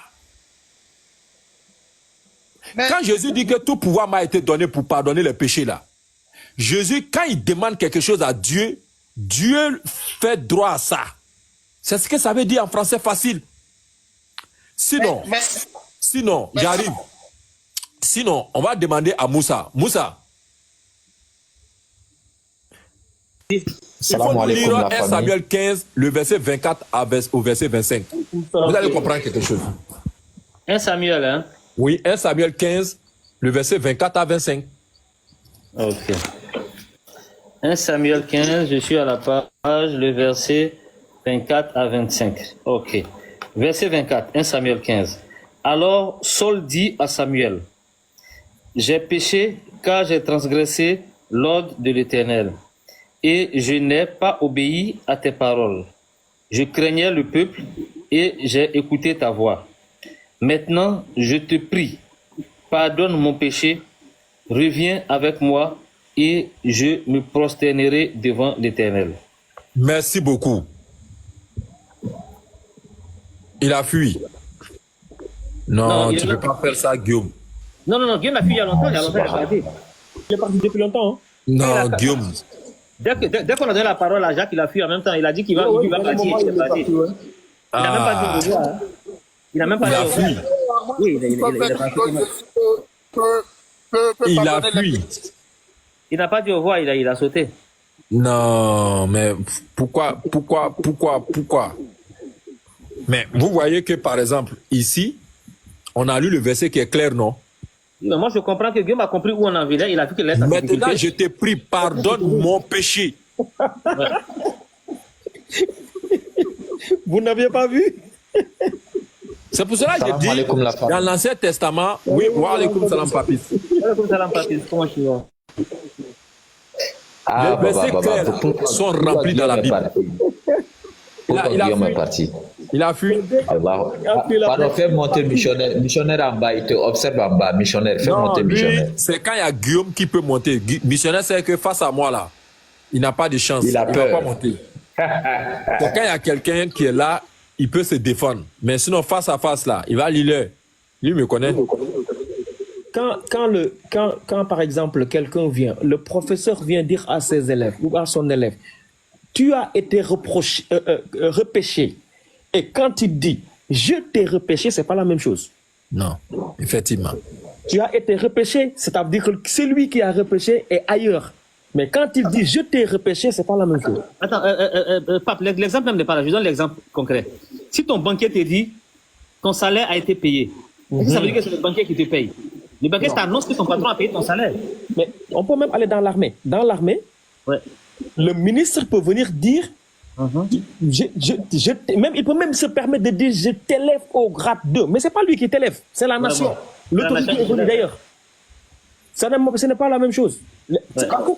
Quand Jésus dit que tout pouvoir m'a été donné pour pardonner les péchés là, Jésus, quand il demande quelque chose à Dieu, Dieu fait droit à ça. C'est ce que ça veut dire en français facile. Sinon, j'arrive. Sinon, on va demander à Moussa. Moussa, il faut lire 1 Samuel 15, le verset 24 au verset 25. Vous allez comprendre quelque chose. 1 Samuel, hein? Oui, 1 Samuel 15, le verset 24 à 25. Ok. 1 Samuel 15, je suis à la page, le verset 24 à 25. Ok. Verset 24, 1 Samuel 15. Alors Saul dit à Samuel, j'ai péché car j'ai transgressé l'ordre de l'Éternel et je n'ai pas obéi à tes paroles. Je craignais le peuple et j'ai écouté ta voix. Maintenant, je te prie, pardonne mon péché, reviens avec moi et je me prosternerai devant l'Éternel. Merci beaucoup. Il a fui. Non, tu ne peux pas faire ça, Guillaume. Non, Guillaume a fui il y a longtemps, il est parti. Il est parti depuis longtemps. Hein? Non, Guillaume. Dès qu'on a donné la parole à Jacques, il a fui en même temps. Il a dit qu'il va, il va partir. Il est parti. Il n'a même pas dit au revoir. Hein. Il n'a même pas dit au revoir. Oui, il est parti. Il a fui. Il n'a pas dit au revoir, il a sauté. Non, mais pourquoi? Mais vous voyez que, par exemple, ici, on a lu le verset qui est clair, non? Mais moi, je comprends que Guillaume a compris où on en venait. Il a vu que l'être. Maintenant, je te prie, pardonne mon péché. Ouais. Vous n'aviez pas vu? C'est pour cela que j'ai dit, dans l'Ancien Testament, oui, wa alaykoum salam papis. Wa alaykoum salam papis, comment tu vas? Les versets clairs sont remplis dans la Bible. Il a fui. Pardon, fais monter missionnaire. Missionnaire en bas, il te observe en bas. Missionnaire, fais monter missionnaire. C'est quand il y a Guillaume qui peut monter. Missionnaire, c'est que face à moi, là, il n'a pas de chance. Il a peur. ne va pas monter. C'est quand il y a quelqu'un qui est là, il peut se défendre. Mais sinon, face à face, là, il va lire. Lui me connaît. Quand par exemple, quelqu'un vient, le professeur vient dire à ses élèves ou à son élève, tu as été repêché. Et quand il dit, je t'ai repêché, c'est pas la même chose. Non, effectivement. Tu as été repêché, c'est-à-dire que celui qui a repêché est ailleurs. Mais quand il dit, je t'ai repêché, c'est pas la même chose. Attends, Pape, l'exemple même n'est pas là. Je donne l'exemple concret. Si ton banquier te dit, ton salaire a été payé, ça veut dire que c'est le banquier qui te paye. Le banquier t'annonce que ton patron a payé ton salaire. Mais on peut même aller dans l'armée. Dans l'armée, ouais. Le ministre peut venir dire, même, il peut même se permettre de dire, je t'élève au grade 2. Mais c'est pas lui qui t'élève, c'est la nation. L'autorité est venue d'ailleurs. Ce n'est pas la même chose. En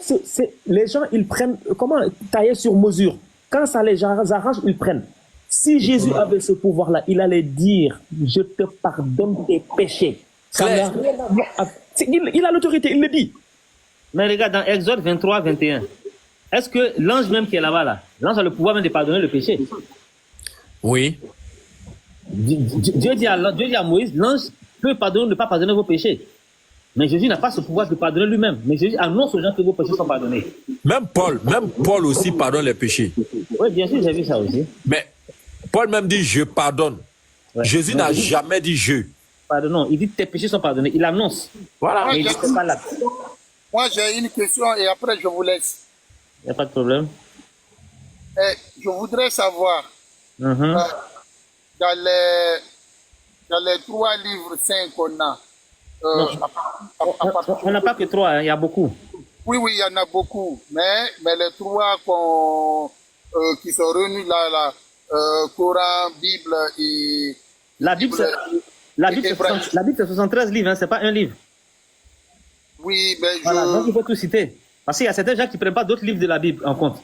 fait, les gens, ils prennent, comment tailler sur mesure. Quand ça les arrange, ils prennent. Si Jésus avait ce pouvoir-là, il allait dire, je te pardonne tes péchés. Il a l'autorité, il le dit. Mais regarde, dans Exode 23, 21, est-ce que l'ange même qui est là-bas, là, l'ange a le pouvoir même de pardonner le péché? Oui. Dieu dit à Moïse, l'ange peut pardonner, ne pas pardonner vos péchés. Mais Jésus n'a pas ce pouvoir de pardonner lui-même. Mais Jésus annonce aux gens que vos péchés sont pardonnés. Même Paul aussi pardonne les péchés. Oui, bien sûr, j'ai vu ça aussi. Mais Paul même dit, je pardonne. Ouais. Jésus n'a jamais dit je. Pardon, il dit tes péchés sont pardonnés. Il annonce. Voilà. Mais il ne pas là. Moi, j'ai une question et après, je vous laisse. Il n'y a pas de problème. Je voudrais savoir, dans les 3 livres saints qu'on a, on n'a pas que 3, hein, il y a beaucoup. Oui, il y en a beaucoup. Mais les 3 qui sont réunis là, Coran, Bible et... La Bible, c'est 73 livres, hein, c'est pas un livre. Oui, mais voilà, donc il faut tout citer. Parce qu'il y a certains gens qui ne prennent pas d'autres livres de la Bible en compte.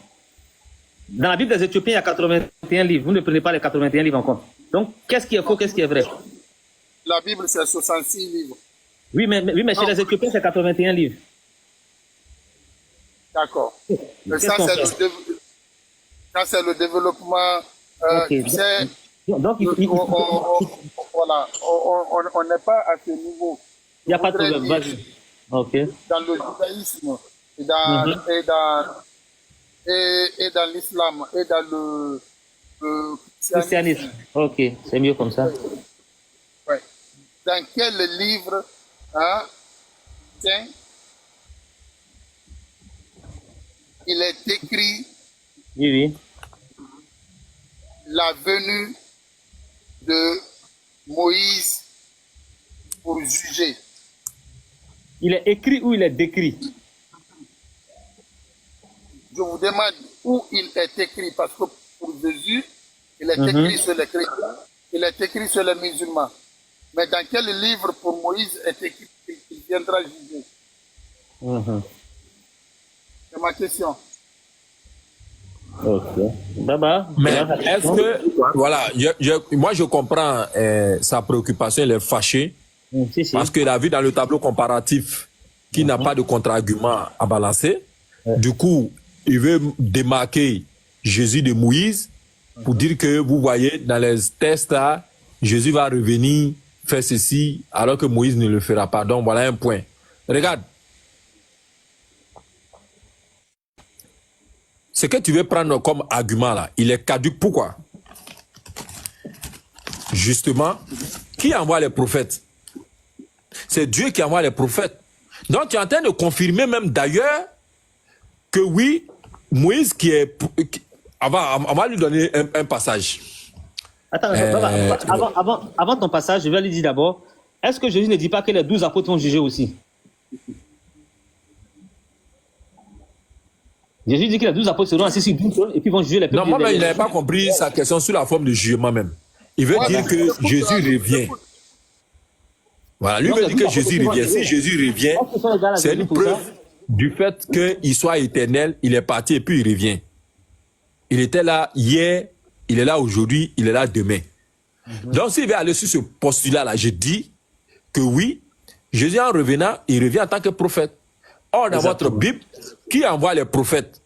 Dans la Bible des Éthiopiens, il y a 81 livres. Vous ne prenez pas les 81 livres en compte. Donc, qu'est-ce qui est faux, qu'est-ce qui est vrai? La Bible, c'est 66 livres. Oui, mais chez les Éthiopiens, c'est 81 livres. D'accord. Mais ça, c'est le développement. Okay. Donc, voilà, on n'est pas à ce niveau. Il n'y a pas de problème, vas-y. Okay. Dans le judaïsme, et dans l'islam, et dans le christianisme. Ok, c'est mieux comme ça. Ouais. Dans quel livre, il est écrit la venue de Moïse pour juger? Il est écrit ou il est décrit? Je vous demande où il est écrit, parce que pour Jésus, il est écrit sur les chrétiens, il est écrit sur les musulmans. Mais dans quel livre pour Moïse est écrit qu'il viendra juger? C'est ma question. Ok. Baba. Mais est-ce que, voilà, moi je comprends sa préoccupation, il est fâché. Parce qu'il a vu dans le tableau comparatif qu'il n'a pas de contre-argument à balancer. Du coup, il veut démarquer Jésus de Moïse pour dire que, vous voyez, dans les tests là, Jésus va revenir faire ceci alors que Moïse ne le fera pas. Donc voilà un point. Regarde. ce que tu veux prendre comme argument là, il est caduc. Pourquoi? Justement, qui envoie les prophètes? C'est Dieu qui envoie les prophètes. Donc tu es en train de confirmer même d'ailleurs que oui, Moïse qui est... on va lui donner un passage. Attends, avant ton passage, je vais lui dire d'abord, est-ce que Jésus ne dit pas que les 12 apôtres vont juger aussi? Jésus dit que les 12 apôtres seront assis sur 12 trônes et puis vont juger les peuples. Non, moi-même, il n'avait pas compris sa question sous la forme de jugement même. Il veut dire que Jésus revient. Voilà, lui veut dire que Jésus revient. Si Jésus revient, c'est une preuve du fait qu'il soit éternel, il est parti et puis il revient. Il était là hier, il est là aujourd'hui, il est là demain. Donc s'il veut aller sur ce postulat-là, je dis que oui, Jésus en revenant, il revient en tant que prophète. Or, dans votre Bible, qui envoie les prophètes?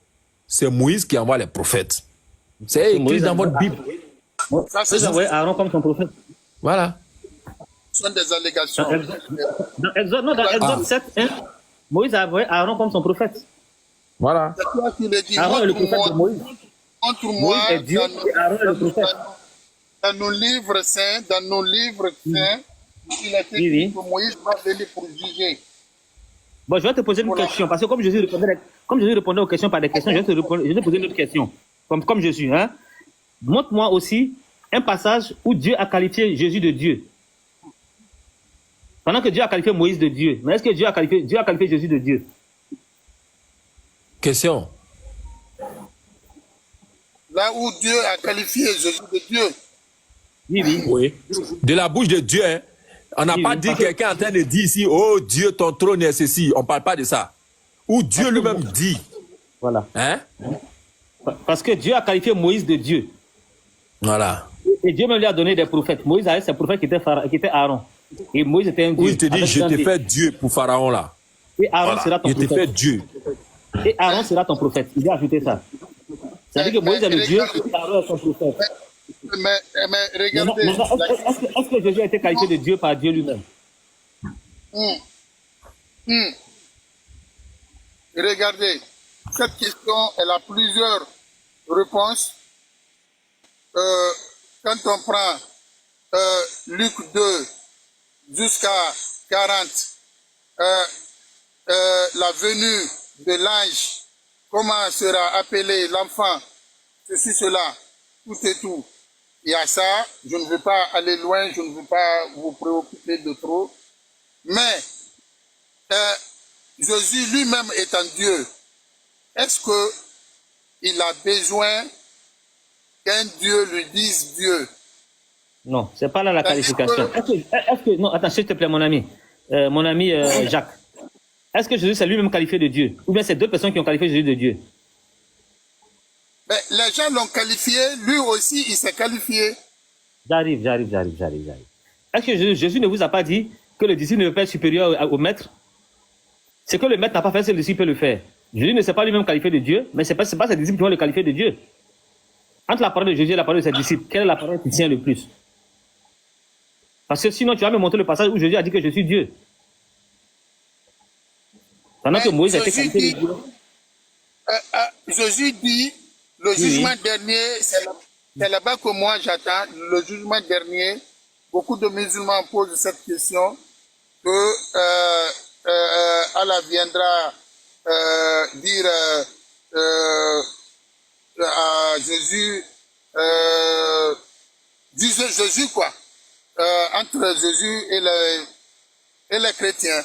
C'est Moïse qui envoie les prophètes. C'est écrit dans votre Bible. Ça, c'est envoyé Aaron comme son prophète. Voilà. Ce sont des allégations. Dans Exode 7, hein, Moïse a envoyé Aaron comme son prophète. Voilà. C'est toi qui le dis. Aaron est le prophète de Moïse. Entre moi, Moïse est Dieu et Aaron est le prophète. dans nos livres saints, il a été dit que Moïse va venir pour juger. Bon, je vais te poser une question, parce que comme Jésus répondait aux questions par des questions, je vais te poser une autre question, comme Jésus. Hein? Montre-moi aussi un passage où Dieu a qualifié Jésus de Dieu. Pendant que Dieu a qualifié Moïse de Dieu. Mais est-ce que Dieu a qualifié Jésus de Dieu? Question. Là où Dieu a qualifié Jésus de Dieu. Oui. De la bouche de Dieu, hein? On n'a pas dit quelqu'un en train de dire ici, oh Dieu, ton trône est ceci. On ne parle pas de ça. Ou Dieu lui-même dit. Voilà. Hein? Parce que Dieu a qualifié Moïse de Dieu. Voilà. Et Dieu même lui a donné des prophètes. Moïse avait ses prophètes qui étaient Aaron. Et Moïse était un Dieu. Oui, il te dit, je te fais Dieu pour Pharaon là. Et Aaron sera ton prophète. Je te fais Dieu. Et Aaron sera ton prophète. Il a ajouté ça. C'est-à-dire que Moïse est le Dieu et Aaron est son prophète. Mais regardez. Est-ce que Jésus a été qualifié de Dieu par Dieu lui-même? Regardez, cette question, elle a plusieurs réponses. Quand on prend Luc 2 jusqu'à 40, la venue de l'ange, comment sera appelé l'enfant, ceci, cela, tout et tout. Il y a ça, je ne veux pas aller loin, je ne veux pas vous préoccuper de trop. Mais Jésus lui-même étant Dieu, est-ce qu'il a besoin qu'un Dieu lui dise Dieu? Non, c'est pas là la qualification. Non, attends, s'il te plaît, mon ami Jacques. Est-ce que Jésus s'est lui-même qualifié de Dieu? Ou bien c'est deux personnes qui ont qualifié Jésus de Dieu? Mais les gens l'ont qualifié, lui aussi il s'est qualifié. J'arrive. Est-ce que Jésus ne vous a pas dit que le disciple ne peut pas être supérieur au maître? Ce que le maître n'a pas fait, c'est le disciple peut le faire. Jésus ne s'est pas lui-même qualifié de Dieu, mais ce n'est pas ses disciples qui vont le qualifier de Dieu. Entre la parole de Jésus et la parole de ses disciples, quelle est la parole qui tient le plus? Parce que sinon, tu vas me montrer le passage où Jésus a dit que je suis Dieu. Pendant que Moïse a été qualifié de Dieu. Jésus dit, le jugement dernier, c'est là-bas que moi j'attends, le jugement dernier. Beaucoup de musulmans posent cette question, que Allah viendra dire à Jésus, Jésus quoi, entre Jésus et les chrétiens.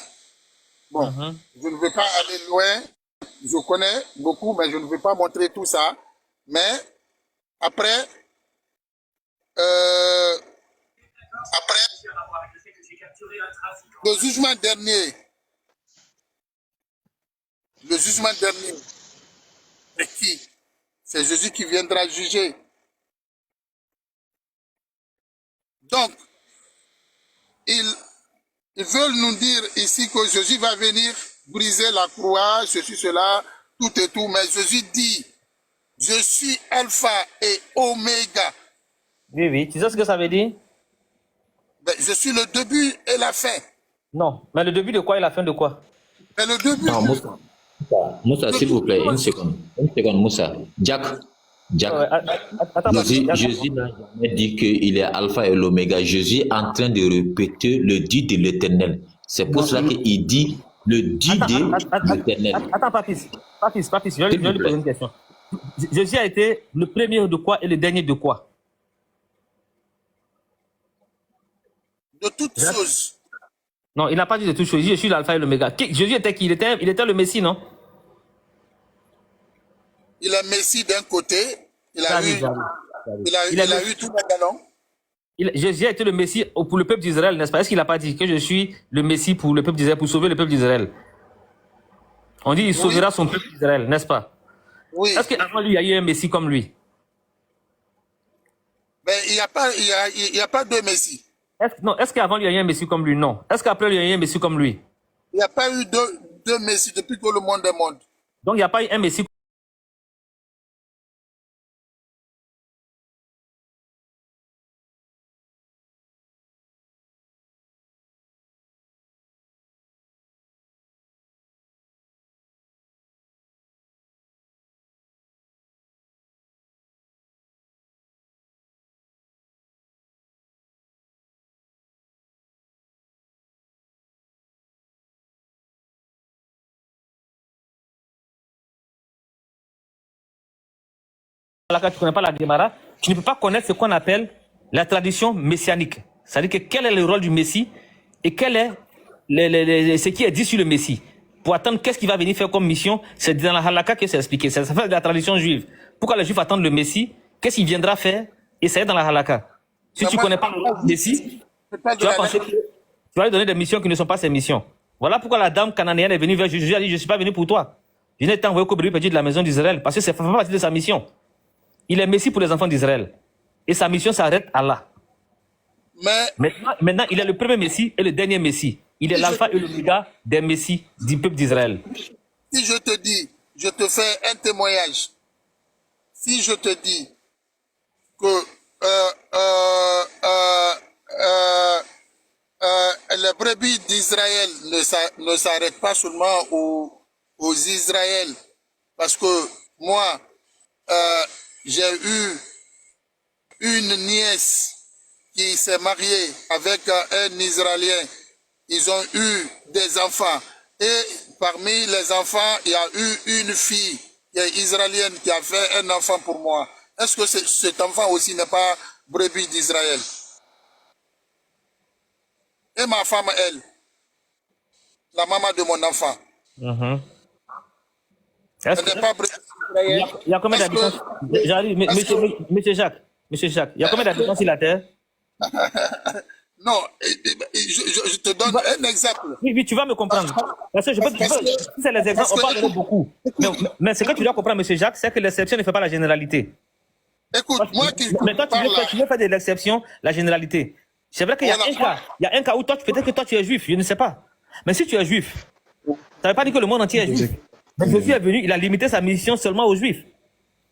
Bon, je ne veux pas aller loin, je connais beaucoup, mais je ne veux pas montrer tout ça. Mais après, le jugement dernier, c'est qui? C'est Jésus qui viendra juger. Donc, ils veulent nous dire ici que Jésus va venir briser la croix, ceci, cela, tout et tout. Mais Jésus dit, je suis alpha et oméga. Oui. Tu sais ce que ça veut dire? Ben, je suis le début et la fin. Non. Mais le début de quoi et la fin de quoi? Mais le début. Moussa, s'il vous plaît, une seconde. Une seconde, Moussa. Jack. Attends, Jésus n'a jamais dit qu'il est alpha et l'oméga. Jésus est en train de répéter le dit de l'éternel. C'est pour cela qu'il dit le dit de l'éternel. Attends, Papis, je vais lui poser une question. Jésus a été le premier de quoi et le dernier de quoi? De toutes choses. Non, il n'a pas dit de toutes choses. Je suis l'alpha et l'oméga. Jésus était qui? Il était le Messie, non? Il est Messie d'un côté, il a eu tout le galon. Jésus a été le Messie pour le peuple d'Israël, n'est-ce pas? Est-ce qu'il n'a pas dit que je suis le Messie pour le peuple d'Israël, pour sauver le peuple d'Israël? On dit qu'il sauvera son peuple d'Israël, n'est-ce pas? Oui. Est-ce qu'avant lui, il y a eu un Messie comme lui? Mais il n'y a pas deux Messies. Est-ce qu'avant lui, il y a eu un Messie comme lui? Non. Est-ce qu'après lui, il y a eu un Messie comme lui? Il n'y a pas eu deux Messies depuis que le monde est monde. Donc, il n'y a pas eu un Messie. Tu ne connais pas la Gemara, tu ne peux pas connaître ce qu'on appelle la tradition messianique. C'est-à-dire que quel est le rôle du Messie et quel est ce qui est dit sur le Messie. Pour attendre qu'est-ce qu'il va venir faire comme mission, c'est dans la halakha que c'est expliqué. Ça fait de la tradition juive. Pourquoi les Juifs attendent le Messie? Qu'est-ce qu'il viendra faire? Et c'est dans la halakha. Si tu ne connais pas le rôle du Messie, tu vas penser que tu vas lui donner des missions qui ne sont pas ses missions. Voilà pourquoi la dame cananéenne est venue vers Jésus. Elle a dit, je ne suis pas venu pour toi. Je n'ai été envoyé qu'au brebis perdu de la maison d'Israël. Parce que ça fait partie de sa mission. Il est Messie pour les enfants d'Israël. Et sa mission s'arrête à là. Maintenant, il est le premier Messie et le dernier Messie. Il est l'alpha et l'oméga des Messies du peuple d'Israël. Si je te dis, je te fais un témoignage. Si je te dis que les brebis d'Israël ne s'arrêtent pas seulement aux Israël, parce que moi, j'ai eu une nièce qui s'est mariée avec un Israélien. Ils ont eu des enfants. Et parmi les enfants, il y a eu une fille qui est israélienne qui a fait un enfant pour moi. Est-ce que cet enfant aussi n'est pas brebis d'Israël? Et ma femme, elle, la maman de mon enfant. Elle n'est pas brebis d'Israël. Il y a combien d'habitants? Monsieur Jacques, il y a combien d'habitants sur la terre? Non, je te donne un exemple. Oui, tu vas me comprendre. Parce que si c'est les exemples, on parle beaucoup. Mais ce que tu dois comprendre, monsieur Jacques, c'est que l'exception ne fait pas la généralité. Écoute, moi qui mais toi, tu veux faire de l'exception la généralité. C'est vrai qu'il y a un cas. Il y a un cas où peut-être que toi tu es juif, je ne sais pas. Mais si tu es juif, ça ne veut pas dire que le monde entier est juif. Mais Jésus est venu, il a limité sa mission seulement aux juifs.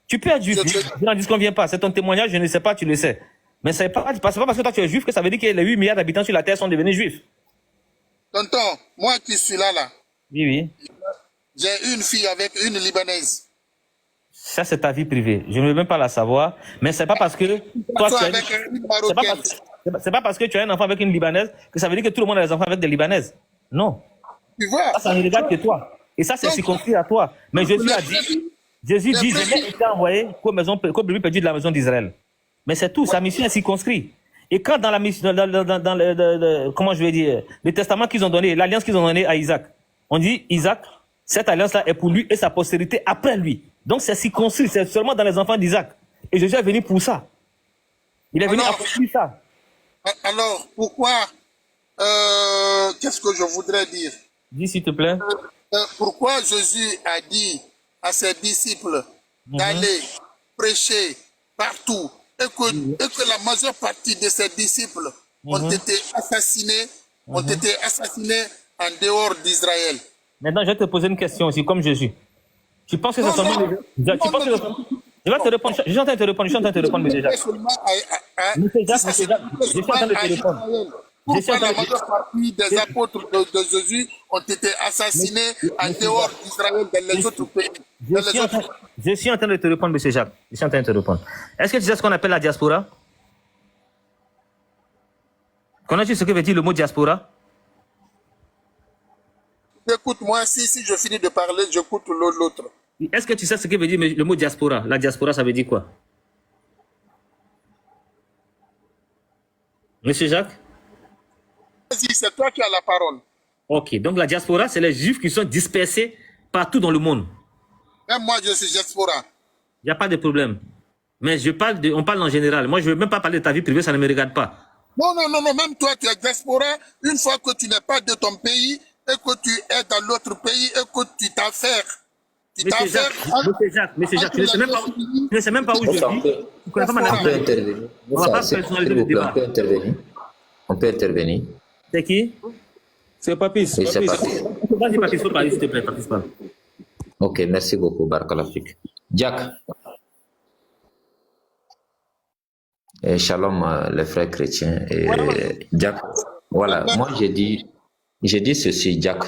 Tu peux être juif, je n'en disconviens pas. C'est ton témoignage, je ne sais pas, tu le sais. Mais ce n'est pas parce que toi tu es juif que ça veut dire que les 8 milliards d'habitants sur la terre sont devenus juifs. Tonton, moi qui suis là. Oui. J'ai une fille avec une Libanaise. Ça, c'est ta vie privée. Je ne veux même pas la savoir. Mais c'est pas parce que toi, c'est pas parce que tu as un enfant avec une Libanaise que ça veut dire que tout le monde a des enfants avec des Libanaises. Non. Tu vois? Ça ne regarde que toi. Et ça, c'est circonscrit à toi. Mais Jésus a dit, je n'ai été envoyé qu'au brebis perdu de la maison d'Israël. Mais c'est tout, sa mission est circonscrite. Et quand dans la mission, comment je vais dire, le testament qu'ils ont donné, l'alliance qu'ils ont donnée à Isaac, on dit Isaac, cette alliance-là est pour lui et sa postérité après lui. Donc c'est circonscrit, c'est seulement dans les enfants d'Isaac. Et Jésus est venu pour ça. Il est venu accomplir ça. Alors, pourquoi, qu'est-ce que je voudrais dire? Dis s'il te plaît. Pourquoi Jésus a dit à ses disciples d'aller prêcher partout et que la majeure partie de ses disciples ont été assassinés, en dehors d'Israël. Maintenant, je vais te poser une question aussi, comme Jésus. Tu penses que c'est seulement... Je vais te répondre, je suis en train de te répondre, monsieur Jacques. Monsieur Jacques, je suis en train de te répondre. Pourquoi la majeure partie des apôtres de Jésus ont été assassinés en dehors d'Israël, dans les autres pays? Je suis en train de te répondre, M. Jacques. Je suis en train de te répondre. Est-ce que tu sais ce qu'on appelle la diaspora? Connais-tu ce que veut dire le mot diaspora? Écoute-moi, si je finis de parler, j'écoute l'autre. Est-ce que tu sais ce que veut dire le mot diaspora? La diaspora, ça veut dire quoi? Monsieur Jacques? Vas-y, c'est toi qui as la parole. Ok, donc la diaspora, c'est les juifs qui sont dispersés partout dans le monde. Même moi, je suis diaspora. Il n'y a pas de problème. Mais on parle en général. Moi, je ne veux même pas parler de ta vie privée, ça ne me regarde pas. Non, même toi, tu es diaspora. Une fois que tu n'es pas de ton pays et que tu es dans l'autre pays et que tu t'affaires. Monsieur Jacques, je ne sais même pas où je vis. Tu connais pas ma nationalité. On va pas personnaliser le débat. On peut intervenir. C'est qui? C'est Papis. Oui, c'est Papis. Vas-y, Papis, faut parler, s'il te plaît, Papis, parle. Ok, merci beaucoup, Barakalafik. Jack. Et shalom, les frères chrétiens. Et Jack, voilà, moi j'ai dit ceci, Jack.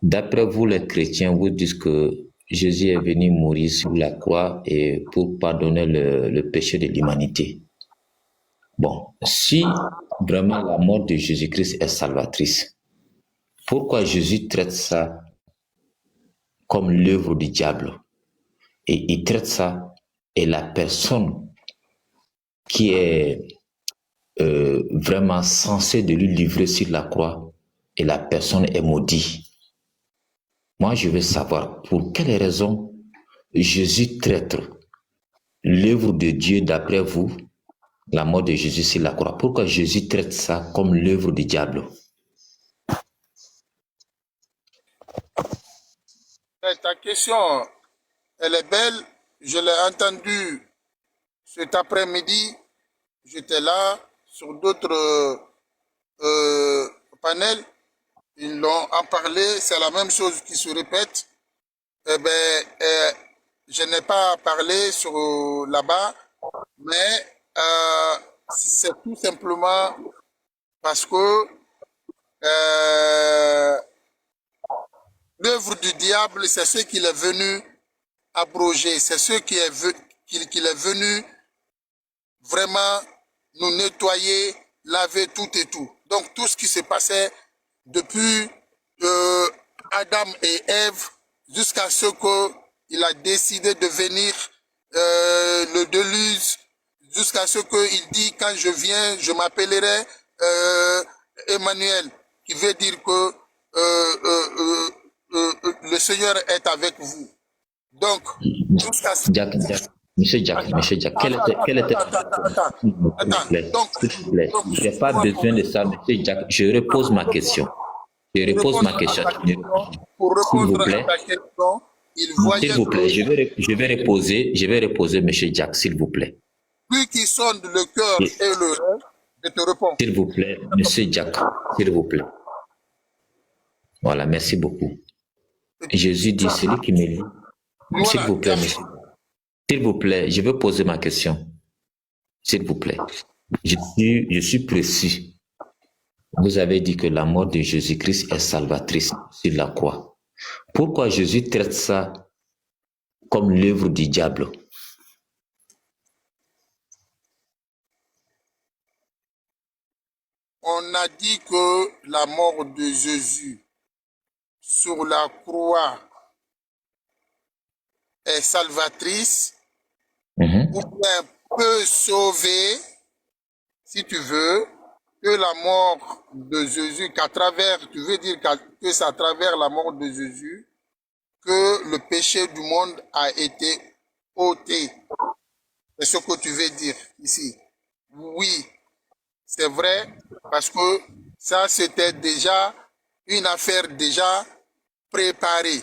D'après vous, les chrétiens, vous dites que Jésus est venu mourir sur la croix et pour pardonner le péché de l'humanité. Bon, si vraiment la mort de Jésus-Christ est salvatrice, pourquoi Jésus traite ça comme l'œuvre du diable? Et il traite ça, et la personne qui est vraiment censée de lui livrer sur la croix, et la personne est maudite. Moi, je veux savoir pour quelle raison Jésus traite l'œuvre de Dieu d'après vous, la mort de Jésus sur la croix. Pourquoi Jésus traite ça comme l'œuvre du diable? Ta question, elle est belle. Je l'ai entendue cet après-midi. J'étais là sur d'autres panels. Ils l'ont en parlé. C'est la même chose qui se répète. Eh bien, je n'ai pas parlé sur là-bas, mais c'est tout simplement parce que l'œuvre du diable, c'est ce qu'il est venu abroger, c'est ce qu'il est venu vraiment nous nettoyer, laver tout et tout. Donc tout ce qui s'est passé depuis Adam et Ève jusqu'à ce qu'il a décidé de venir le déluge, jusqu'à ce qu'il dit quand je viens, je m'appellerai Emmanuel, qui veut dire que le Seigneur est avec vous. Donc, jusqu'à ce... Monsieur Jack, quel était... Attends. S'il vous plaît, je n'ai pas besoin de ça, monsieur Jack. Je repose ma question. S'il vous plaît. S'il vous plaît, je vais reposer, monsieur Jack, s'il vous plaît. Lui qui sonde le cœur et le rêve, je te réponds. S'il vous plaît, monsieur Jack, s'il vous plaît. Voilà, merci beaucoup. Jésus dit, celui qui me lit. S'il vous plaît, monsieur. S'il vous plaît, je veux poser ma question. S'il vous plaît. Je suis précis. Vous avez dit que la mort de Jésus-Christ est salvatrice sur la croix. Pourquoi Jésus traite ça comme l'œuvre du diable? On a dit que la mort de Jésus sur la croix est salvatrice, ou bien peut sauver, si tu veux, que la mort de Jésus, qu'à travers, tu veux dire que c'est à travers la mort de Jésus que le péché du monde a été ôté. C'est ce que tu veux dire ici. Oui, c'est vrai, parce que ça c'était déjà une affaire déjà préparée.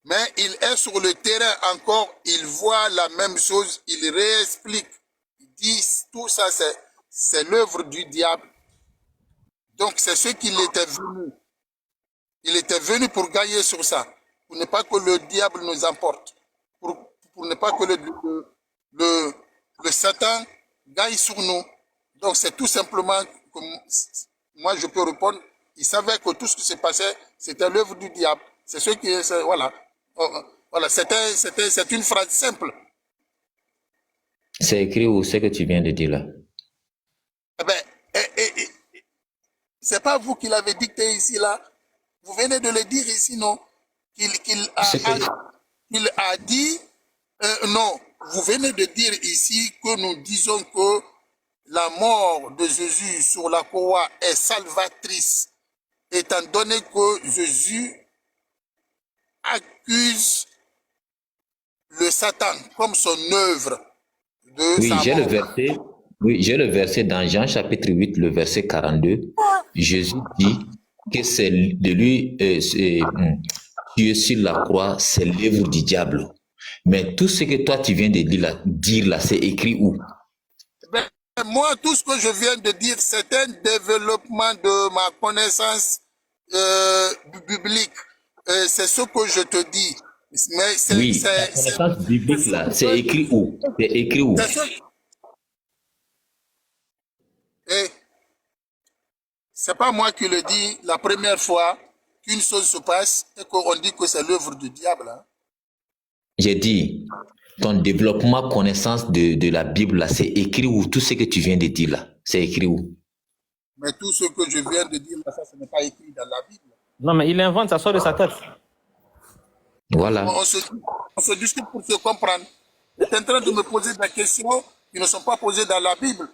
Mais il est sur le terrain encore, il voit la même chose, il réexplique. Il dit tout ça c'est l'œuvre du diable. Donc c'est ce qu'il était venu. Il était venu pour gagner sur ça. Pour ne pas que le diable nous emporte. Pour ne pas que le Satan gagne sur nous. Donc c'est tout simplement moi je peux répondre, il savait que tout ce qui se passait, c'était l'œuvre du diable. C'est ce qui est, voilà. Voilà, c'est une phrase simple. C'est écrit où ce que tu viens de dire là? Eh ben, c'est pas vous qui l'avez dicté ici, là. Vous venez de le dire ici, non? Qu'il a dit, non, vous venez de dire ici que nous disons que la mort de Jésus sur la croix est salvatrice, étant donné que Jésus accuse le Satan comme son œuvre de Oui, sa j'ai le mort. verset. Oui, j'ai le verset dans Jean chapitre 8, le verset 42. Jésus dit que c'est de lui, tuer sur la croix, c'est l'œuvre du diable. Mais tout ce que toi tu viens de dire là, c'est écrit où? Ben, moi, tout ce que je viens de dire, c'est un développement de ma connaissance biblique. C'est ce que je te dis. Mais Oui, la connaissance biblique là, c'est écrit où? C'est écrit où? C'est pas moi qui le dis la première fois qu'une chose se passe et qu'on dit que c'est l'œuvre du diable. Hein. J'ai dit, ton développement connaissance de la Bible là, c'est écrit où? Tout ce que tu viens de dire là, c'est écrit où? Mais tout ce que je viens de dire là, ça, ce n'est pas écrit dans la Bible. Non, mais il invente, ça sort de sa tête. Voilà. On se discute pour se comprendre. Tu es en train de me poser des questions qui ne sont pas posées dans la Bible.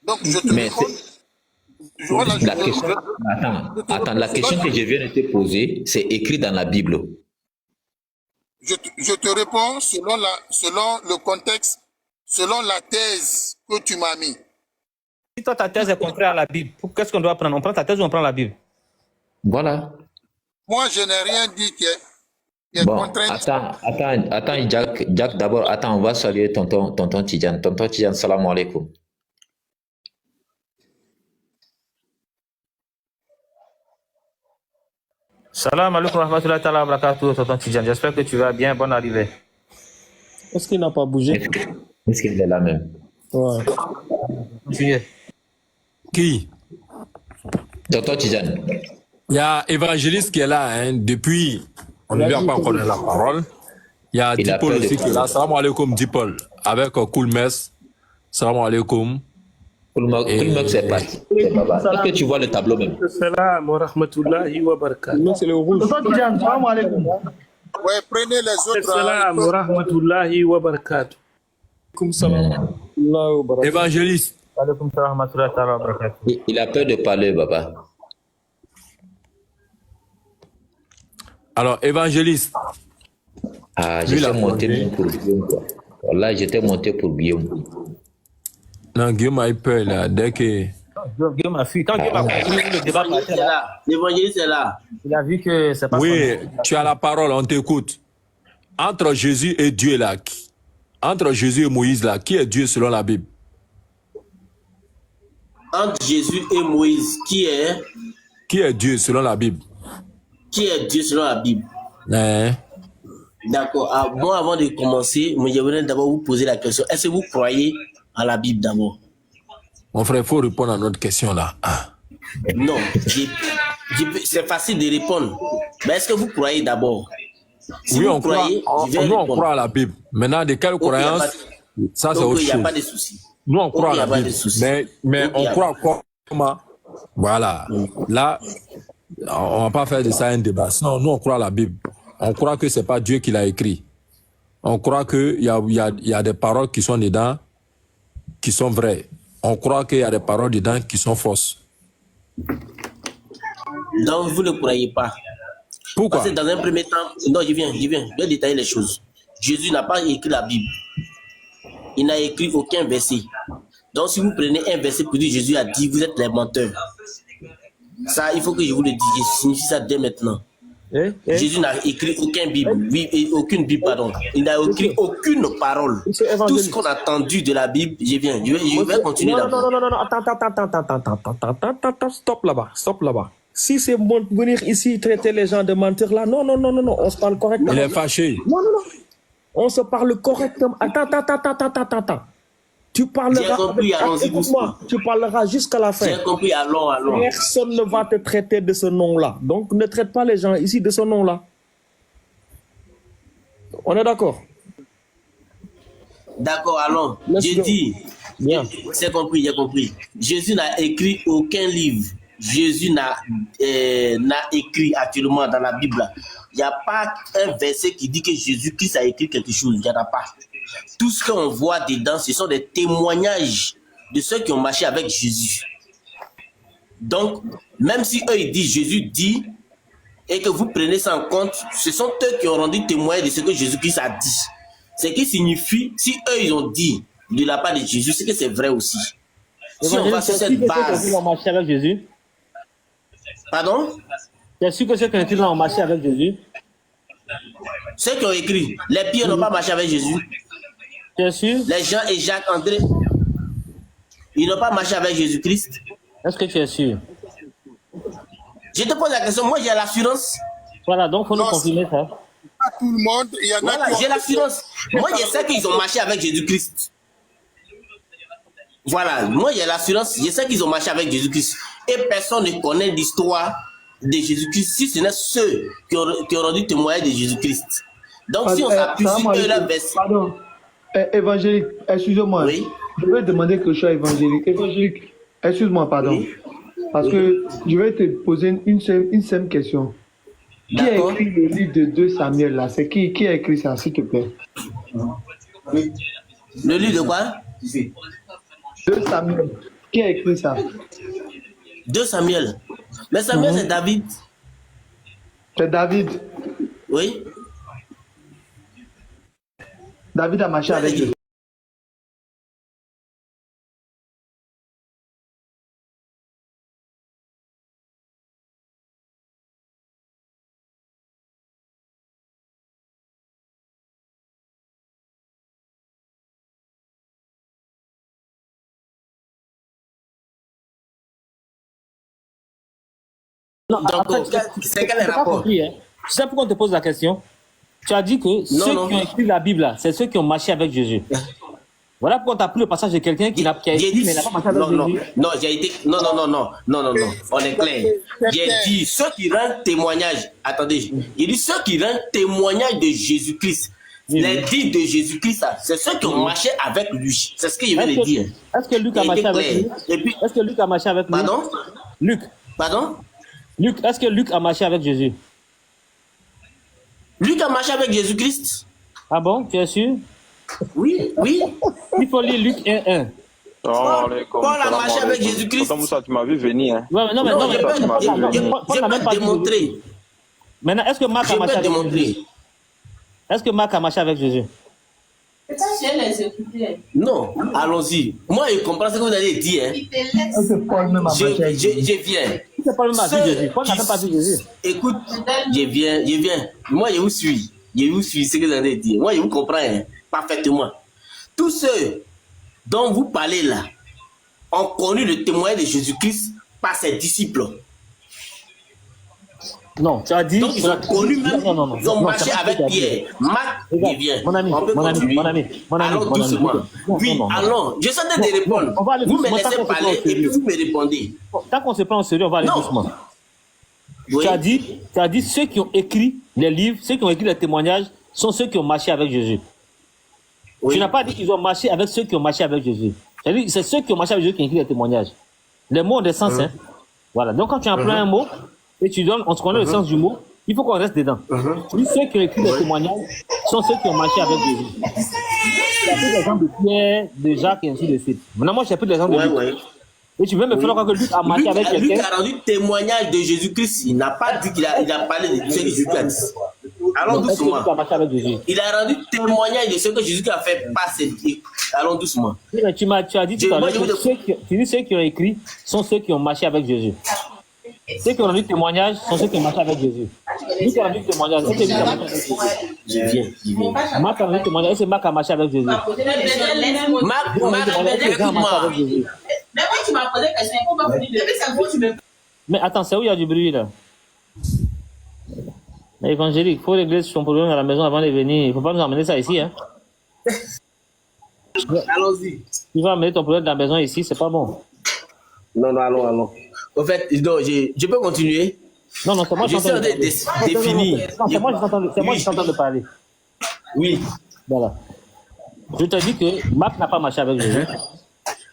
Donc, je te réponds. Attends, la question que je viens de te poser, c'est écrit dans la Bible. Je te réponds selon le contexte, selon la thèse que tu m'as mis. Si toi, ta thèse est contraire à la Bible, qu'est-ce qu'on doit prendre? On prend ta thèse ou on prend la Bible? Voilà. Moi, je n'ai rien dit qui est Bon, contraire. attends, Jack, d'abord, attends, on va saluer tonton Tidjane. Tonton Tidjane, salam alaikum. Salam alaikum wa rahmatullahi ta'ala wa barakatuh, tonton Tidjane. J'espère que tu vas bien. Bonne arrivée. Est-ce qu'il n'a pas bougé? Est-ce qu'il est là même? Ouais. Continuez. Qui? Tonton Tidjane. Il y a évangéliste qui est là, hein, depuis, on ne lui a pas encore donné la parole. Il y a Dipol aussi qui est là. Salam alaikum Dipol, avec Cool Mess. Salam alaikum. Cool Mess, c'est parti. Est-ce que tu vois le tableau même? Salam wa rahmatullahi wa barakatuh. C'est le rouge. Salam alaikum. Ouais, prenez les autres. Salam wa rahmatullahi wa barakatuh. Évangéliste. Il a peur de parler, papa. Alors, évangéliste. Ah, j'étais monté pour Guillaume, quoi. Voilà, j'étais monté pour Guillaume. Non, Guillaume a eu peur, là, dès que... Guillaume a fui. Quand Guillaume a continué le débat, l'évangéliste est là. Il a vu que c'est pas... Oui, tu as la parole, on t'écoute. Entre Jésus et Dieu, là, entre Jésus et Moïse, là, qui est Dieu selon la Bible? Entre Jésus et Moïse, qui est Dieu selon la Bible? Qui est Dieu selon la Bible? D'accord. Ah, bon, avant de commencer, je voudrais d'abord vous poser la question. Est-ce que vous croyez à la Bible d'abord? Mon frère, il faut répondre à notre question là. Non, c'est facile de répondre. Mais est-ce que vous croyez d'abord? Si oui, vous on croit à la Bible. Maintenant, de quelle croyance, ça c'est autre chose. Il n'y a pas de souci. Nous, on croit à la Bible. Mais on croit comment? Voilà. Là, on ne va pas faire de ça un débat. Sinon, nous, on croit à la Bible. On croit que ce n'est pas Dieu qui l'a écrit. On croit qu'il y a des paroles qui sont dedans, qui sont vraies. On croit qu'il y a des paroles dedans qui sont fausses. Donc, vous ne croyez pas? Pourquoi? Parce que dans un premier temps, non, je viens détailler les choses. Jésus n'a pas écrit la Bible. Il n'a écrit aucun verset. Donc, si vous prenez un verset pour dire Jésus a dit, vous êtes les menteurs. Ça, il faut que je vous le dise. Je signifie ça dès maintenant. Jésus n'a écrit aucune Bible, pardon. Il n'a écrit aucune parole. Tout ce qu'on a entendu de la Bible, je vais continuer là. Non, attends, stop là-bas. Si c'est bon venir ici traiter les gens de mentir là, non, on se parle correctement. Il est fâché. Non. On se parle correctement. Attends. Tu parleras. J'ai compris, allons-y Écoute-moi, tu parleras jusqu'à la fin. J'ai compris, allons. Personne ne va te traiter de ce nom-là. Donc, ne traite pas les gens ici de ce nom-là. On est d'accord? D'accord, allons. J'ai dit. Bien. C'est compris, j'ai compris. Jésus n'a écrit aucun livre. Jésus n'a écrit actuellement dans la Bible. Il n'y a pas un verset qui dit que Jésus-Christ a écrit quelque chose. Il n'y en a pas. Tout ce qu'on voit dedans, ce sont des témoignages de ceux qui ont marché avec Jésus. Donc, même si eux, ils disent Jésus dit, et que vous prenez ça en compte, ce sont eux qui ont rendu témoignage de ce que Jésus-Christ a dit. Ce qui signifie, si eux, ils ont dit de la part de Jésus, c'est que c'est vrai aussi. Si on va sur cette base... Ils ont marché avec Jésus. Pardon? Tu es sûr que ceux qui ont écrit ont marché avec Jésus? Ceux qui ont écrit, les pires n'ont pas marché avec Jésus. Tu es sûr? Les Jean et Jacques, André, ils n'ont pas marché avec Jésus-Christ. Est-ce que tu es sûr? Je te pose la question, moi j'ai l'assurance. Voilà, donc il faut nous confirmer ça. Pas tout le monde, il y en a voilà, qui ont... j'ai l'assurance. Moi je sais qu'ils ont marché avec Jésus-Christ. Voilà, moi j'ai l'assurance, je sais qu'ils ont marché avec Jésus-Christ. Et personne ne connaît l'histoire de Jésus-Christ si ce n'est ceux qui ont rendu témoignage de Jésus-Christ. Donc si on s'appuie sur eux là, pardon, évangélique, excusez-moi. Oui. Je vais demander que je sois évangélique. Évangélique, excuse-moi, pardon. Oui. Parce que je vais te poser une simple question. Qui a écrit le livre de 2 Samuel là? C'est qui a écrit ça, s'il te plaît? Le livre de quoi? 2 Samuel. Qui a écrit ça? 2 Samuel. Mais Samuel, c'est David. C'est David. Oui. David a marché avec Jésus. Non, donc, c'est quel est le rapport? Tu sais pourquoi on te pose la question? Tu as dit que ceux qui ont écrit la Bible, là, c'est ceux qui ont marché avec Jésus. Voilà pourquoi tu as pris le passage de quelqu'un qui a écrit, mais n'a pas marché avec Jésus. Non, j'ai été... Non, on est clair. J'ai dit ceux qui rendent témoignage. Attendez, il dit ceux qui rendent témoignage de Jésus-Christ. Les dits de Jésus-Christ, c'est ceux qui ont marché avec lui. C'est ce qu'il veut le dire. Est-ce que Luc a marché avec lui? Est-ce que Luc a marché avec lui? Pardon? Luc. Pardon? Luc, est-ce que Luc a marché avec Jésus? Luc a marché avec Jésus-Christ. Ah bon, tu es sûr? Oui. Il faut lire Luc 1:1. Paul a marché avec Jésus-Christ. Comme ça, tu m'as vu venir. Hein. Non, je peux démontrer. Maintenant, est-ce que Marc a marché avec Jésus? Est-ce que Marc a marché avec Jésus? Non, allons-y. Moi, je comprends ce que vous allez dire. Hein. Je viens. Écoute, je viens. Moi, je vous suis. Je vous suis ce que vous allez dire. Moi, je vous comprends hein, parfaitement. Tous ceux dont vous parlez là ont connu le témoignage de Jésus-Christ par ses disciples. Non, tu as dit. Donc, ils ont connu même. Ils ont marché avec Pierre. Marc, je viens. On peut continuer. Allons doucement. Oui, allons. Je suis en train de répondre. Vous me laissez parler et puis vous me répondez. Tant qu'on se prend au sérieux, on va aller doucement. Oui. Tu as dit ceux qui ont écrit les livres, ceux qui ont écrit les témoignages, sont ceux qui ont marché avec Jésus. Oui. Tu n'as pas dit qu'ils ont marché avec ceux qui ont marché avec Jésus. C'est ceux qui ont marché avec Jésus qui ont écrit les témoignages. Les mots ont des sens. Hein. Voilà. Donc quand tu emploies un mot et tu donnes, on se connaît le sens du mot, il faut qu'on reste dedans. Ceux qui ont écrit les témoignages sont ceux qui ont marché avec Jésus. Tu as pris l'exemple de Pierre, de Jacques et ainsi de suite. Maintenant, moi, j'ai pris l'exemple de Luc. Et tu veux me faire croire que Luc a marché avec quelqu'un? Luc a rendu témoignage de Jésus-Christ. Il n'a pas dit qu'il a parlé de ce que Jésus a dit. Allons doucement. Il a rendu témoignage de ce que Jésus a fait passer. Allons doucement. Mais tu as dit tout à l'heure que ceux qui ont écrit sont ceux qui ont marché avec Jésus. Ceux qui ont rendu témoignage sont ceux qui ont marché avec Jésus. Luc a rendu témoignage. C'est Luc a marché avec Jésus. Je viens. Marc a rendu témoignage. C'est Marc a marché avec Jésus. Marc, écoute-moi. Mais moi, tu m'as posé question, il faut pas venir. Mais attends, c'est où il y a du bruit là? Mais évangélique, il faut régler son problème à la maison avant de venir. Il ne faut pas nous emmener ça ici. Hein? Allons-y. Tu vas amener ton problème de la maison ici, c'est pas bon. Non, allons. Au fait, non, je peux continuer? Non, c'est moi je suis en train de définir. Non, c'est moi qui suis en train de parler. Oui. Voilà. Je te dis que Marc n'a pas marché avec Jésus.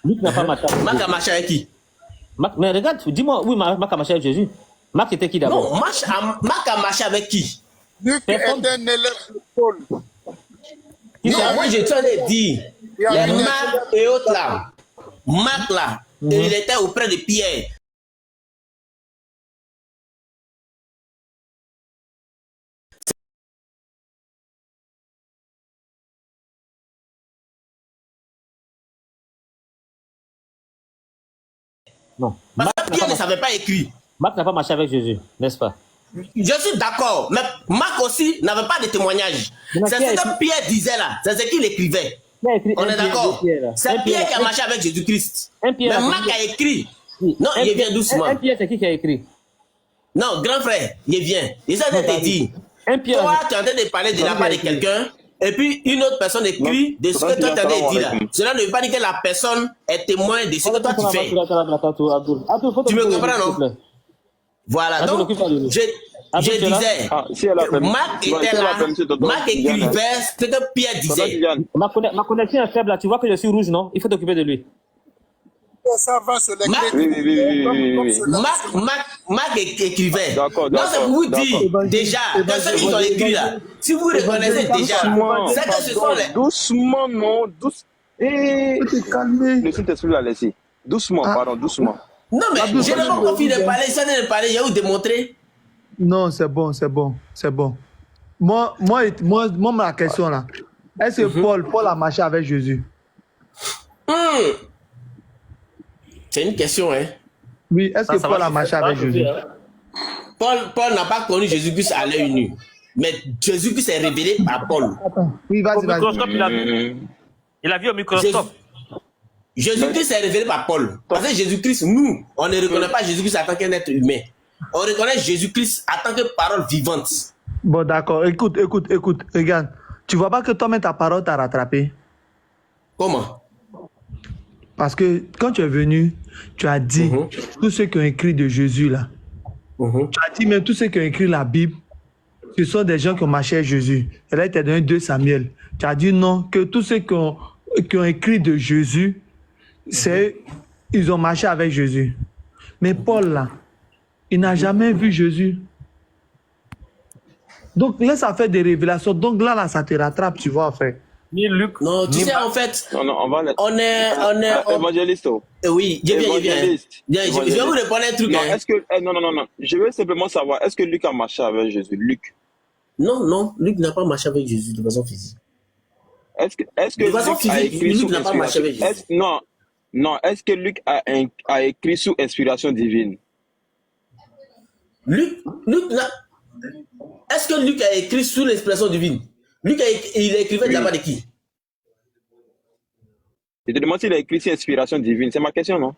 Luc n'a pas marché avec Jésus. Marc a marché avec qui? Mais regarde, dis-moi, oui, Marc a marché avec Jésus. Marc était qui d'abord? Non, Marc a marché avec qui? Luc est un élève de Paul. Non, moi je train de dire, les Marc et autres là, Marc là, il était auprès de Pierre. Non. Parce que Pierre ne savait pas écrire. Marc n'a pas marché avec Jésus, n'est-ce pas? Je suis d'accord, mais Marc aussi n'avait pas de témoignage. C'est ce que Pierre disait là, c'est ce qu'il écrivait. On est d'accord? C'est Pierre qui a marché avec Jésus-Christ. Mais Marc a écrit. Non, il vient doucement. Un Pierre, c'est qui a écrit? Non, grand frère, il vient. Il s'est te dire. Toi, tu es en train de parler de la part de quelqu'un, et puis une autre personne écrit de ce que toi tu as dit là. Cela ne veut pas dire que la personne est témoin de ce que toi tu fais. Tu me comprends, non? Voilà, donc je disais, Marc était là, Marc écrivait ce que Pierre disait. Ma connexion est faible là, tu vois que je suis rouge, non? Il faut t'occuper de lui. Ça va se Marc écrivait. Donc c'est pour vous dire déjà, dans ce qu'ils ont écrit là, si vous reconnaissez déjà, c'est que ce sont les... Doucement, non, doucement. Le Saint-Esprit l'a laissé. Doucement, pardon, doucement. Non, mais je n'ai pas encore fini de parler, ça n'est pas parler, j'ai vous démontré. Non, c'est bon. Moi, ma question là, est-ce que Paul a marché avec Jésus? C'est une question, hein? Oui, est-ce que Paul a marché avec Jésus? Paul n'a pas connu Jésus-Christ à l'œil nu. Mais Jésus-Christ est révélé par Paul. Oui, vas-y. Il a vu au microscope. Jésus-Christ est révélé par Paul. Parce que Jésus-Christ, nous, on ne reconnaît pas Jésus-Christ en tant qu'un être humain. On reconnaît Jésus-Christ en tant que parole vivante. Bon, d'accord. Écoute. Regarde. Tu vois pas que toi-même, ta parole t'a rattrapé? Comment? Parce que quand tu es venu, tu as dit tous ceux qui ont écrit de Jésus là. Tu as dit même tous ceux qui ont écrit la Bible, ce sont des gens qui ont marché avec Jésus. Et là, il t'a donné 2 Samuel. Tu as dit non, que tous ceux qui ont écrit de Jésus, ils ont marché avec Jésus. Mais Paul là, il n'a jamais vu Jésus. Donc là, ça fait des révélations. Donc là, ça te rattrape, tu vois, en fait. Ni Luc. Non, tu sais, en fait, on est évangéliste. Oui, je viens. Je vais vous répondre un truc. Non, est-ce que... Non. Je veux simplement savoir, est-ce que Luc a marché avec Jésus? Luc? Non, Luc n'a pas marché avec Jésus de façon physique. Est-ce que de façon physique, Luc n'a pas marché avec Jésus? Non, est-ce que Luc a écrit sous inspiration divine? Est-ce que Luc a écrit sous l'inspiration divine? Luc, il écrivait de la part de qui? Je te demande s'il a écrit sur inspiration divine. C'est ma question, non?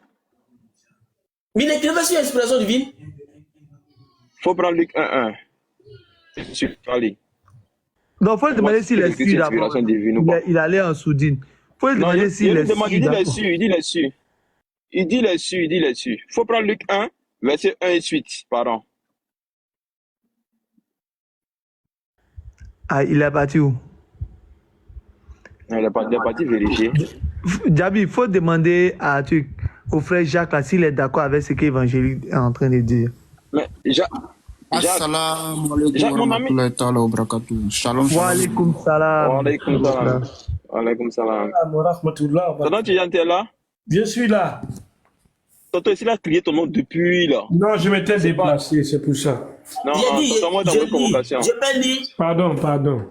Mais il écrivait sur inspiration divine? Faut prendre Luc 1:1. Donc, il faut lui demander s'il est sûr d'abord. Il allait en soudine. Il faut lui demander s'il est sûr. Il dit il est sûr. Il faut prendre Luc 1, verset 1 et 8, pardon. Ah, il est parti où? Il est parti vérifier. Djabi, il faut demander au frère Jacques là, s'il est d'accord avec ce qu'Évangélique est en train de dire. Mais Jacques, mon ami. Shalom. Wa alaikum salam. Tonton Tijan, tu es là? Je suis là. Tonton, il a crié ton nom depuis là. Non, je m'étais déplacé, c'est pour ça. Non, moi dans votre convocation. Pardon. Pardon.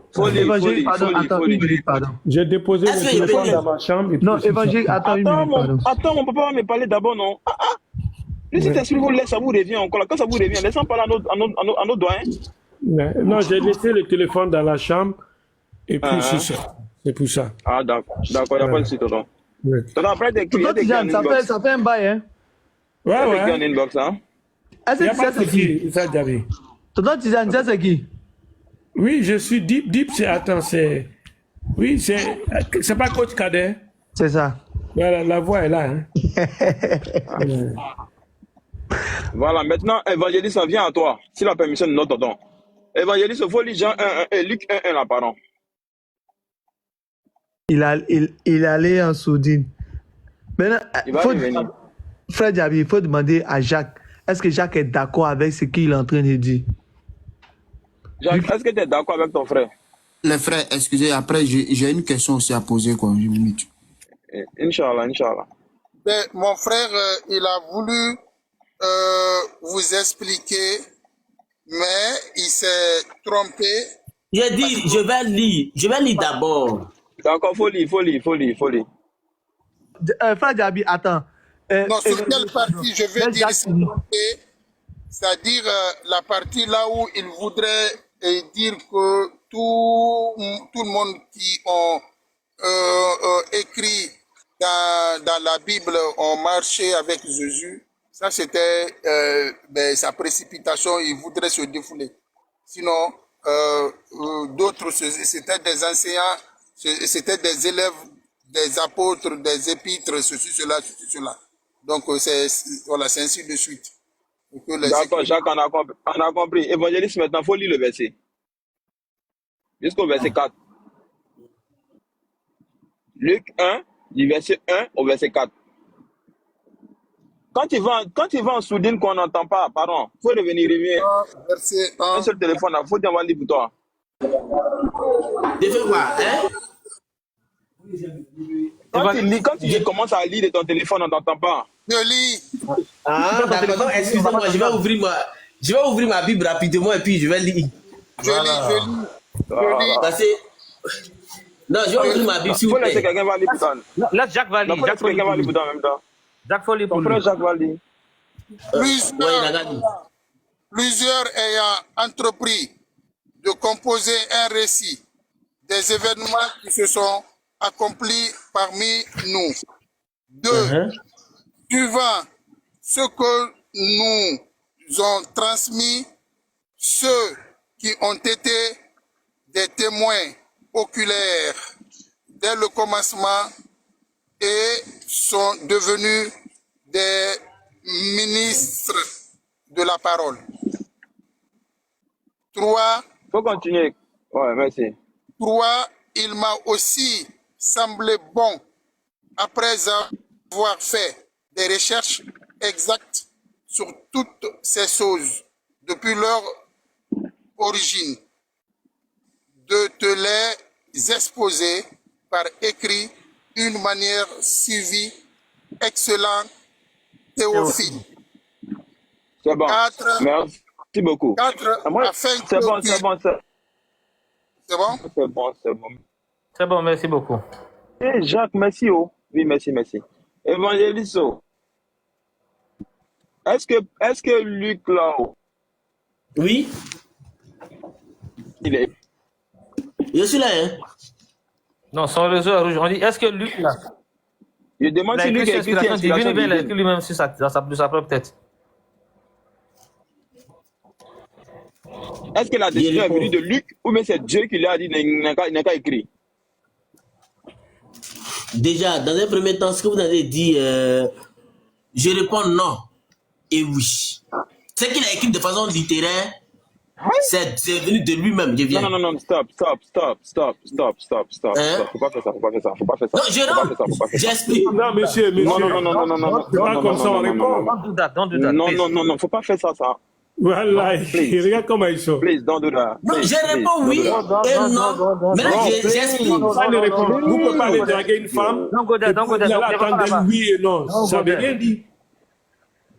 J'ai déposé le téléphone dans ma chambre. Non, Évangile, attends une minute, pardon. Attends, mon papa va me parler d'abord, non? Le Saint-Esprit vous laisse, ça vous revient encore. Quand ça vous revient, laissons parler à nos doigts. Non, j'ai laissé le téléphone dans la chambre. Et puis, c'est ça. C'est pour ça. Ah, d'accord, il n'y a pas de souci, tonton. Tonton, après, ça fait un bail, hein? Ouais. En inbox, hein? Est-ce que tu sais c'est qui? Tonton Tijan, tu sais c'est qui? Oui, je suis Deep. Deep, c'est... Attends, c'est... Oui, c'est pas coach Cadet. C'est ça. Voilà, la voix est là. Hein. Voilà, maintenant, évangéliste, ça vient à toi. Si la permission de notre tonton. Évangéliste, il faut lire Jean 1, Luc 1, là, pardon. Il allait en sourdine. Maintenant, Frère Djabi, il faut demander à Jacques, est-ce que Jacques est d'accord avec ce qu'il est en train de dire? Jacques, est-ce que tu es d'accord avec ton frère? Les frères, excusez, après, j'ai une question aussi à poser, quoi. Je vous mute. Inch'Allah, Inch'Allah. Ben, mon frère, il a voulu vous expliquer, mais il s'est trompé. J'ai dit, je vais lire d'abord. D'accord, faut lire. Frère Djabi, attends. Non, sur quelle partie je vais dire, c'est-à-dire la partie là où il voudrait dire que tout le monde qui ont écrit dans la Bible ont marché avec Jésus, ça c'était sa précipitation, il voudrait se défouler. Sinon, d'autres, c'était des enseignants, c'était des élèves, des apôtres, des épîtres, ceci, cela. Donc, voilà, c'est ainsi de suite. D'accord, Jacques, on a compris. Évangéliste, maintenant, il faut lire le verset. Jusqu'au verset 4. Luc 1, du verset 1 au verset 4. Quand il va en sourdine qu'on n'entend pas, pardon, il faut revenir. Verset 1. Un seul téléphone, il faut dire lire pour toi. De faire quoi, hein? Quand tu commences à lire de ton téléphone, on n'entend pas. Je lis. Ah, d'accord, excusez-moi, je vais ouvrir ma Bible rapidement et puis je vais lire. Je lis. Parce que... Non, je vais ouvrir ma Bible, s'il vous plaît. Quelqu'un va lire pour toi. Là, Jacques va lire. Quelqu'un va lire pour toi en même temps. Jacques faut lire pour lui. Ton frère Jacques va lire. Plusieurs ayant entrepris de composer un récit des événements qui se sont accomplis parmi nous. 2. Suivant ce que nous ont transmis ceux qui ont été des témoins oculaires dès le commencement et sont devenus des ministres de la parole. 3. Faut continuer. Ouais, merci. 3. Il m'a aussi semblé bon, après avoir fait des recherches exactes sur toutes ces choses depuis leur origine, de te les exposer par écrit une manière suivie, excellent Théophile. C'est bon. 4. Merci beaucoup. 4. Afin que c'est bon. C'est bon? C'est bon. C'est bon, merci beaucoup. Et Jacques, merci. Oh. Oui, merci. Évangéliste, est-ce que Luc là-haut? Oui. Il est. Je suis là, hein? Non, son réseau est rouge. On dit, est-ce que Luc là? Je demande si Luc a écrit l'inspiration divine. Il a écrit lui-même sur sa propre tête. Est-ce que la décision est venue de Luc ou bien c'est Dieu qui lui a dit qu'il n'a qu'à écrire? Déjà, dans un premier temps, ce que vous avez dit, je réponds non et oui. Ce qu'il a écrit de façon littéraire, c'est venu de lui-même. Non, stop. Faut pas faire ça. Non, j'explique. Non, monsieur. Non. C'est pas comme ça, on répond. Non, faut pas faire ça. Voilà, regarde comment ils sont. Please, don't do that. Non, je réponds oui et non. Maintenant, j'explique. Vous ne pouvez pas aller draguer une femme. Vous allez attendre oui et non. Ça veut rien dire.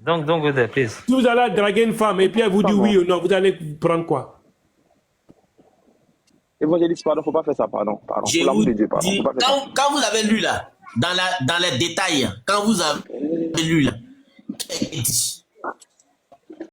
Donc, go there, please. Si vous allez draguer une femme et puis elle vous dit oui ou non, vous allez prendre quoi? Évangéliste, pardon, faut pas faire ça, pardon. Je vous dis, quand vous avez lu là, dans les détails, quand vous avez lu là,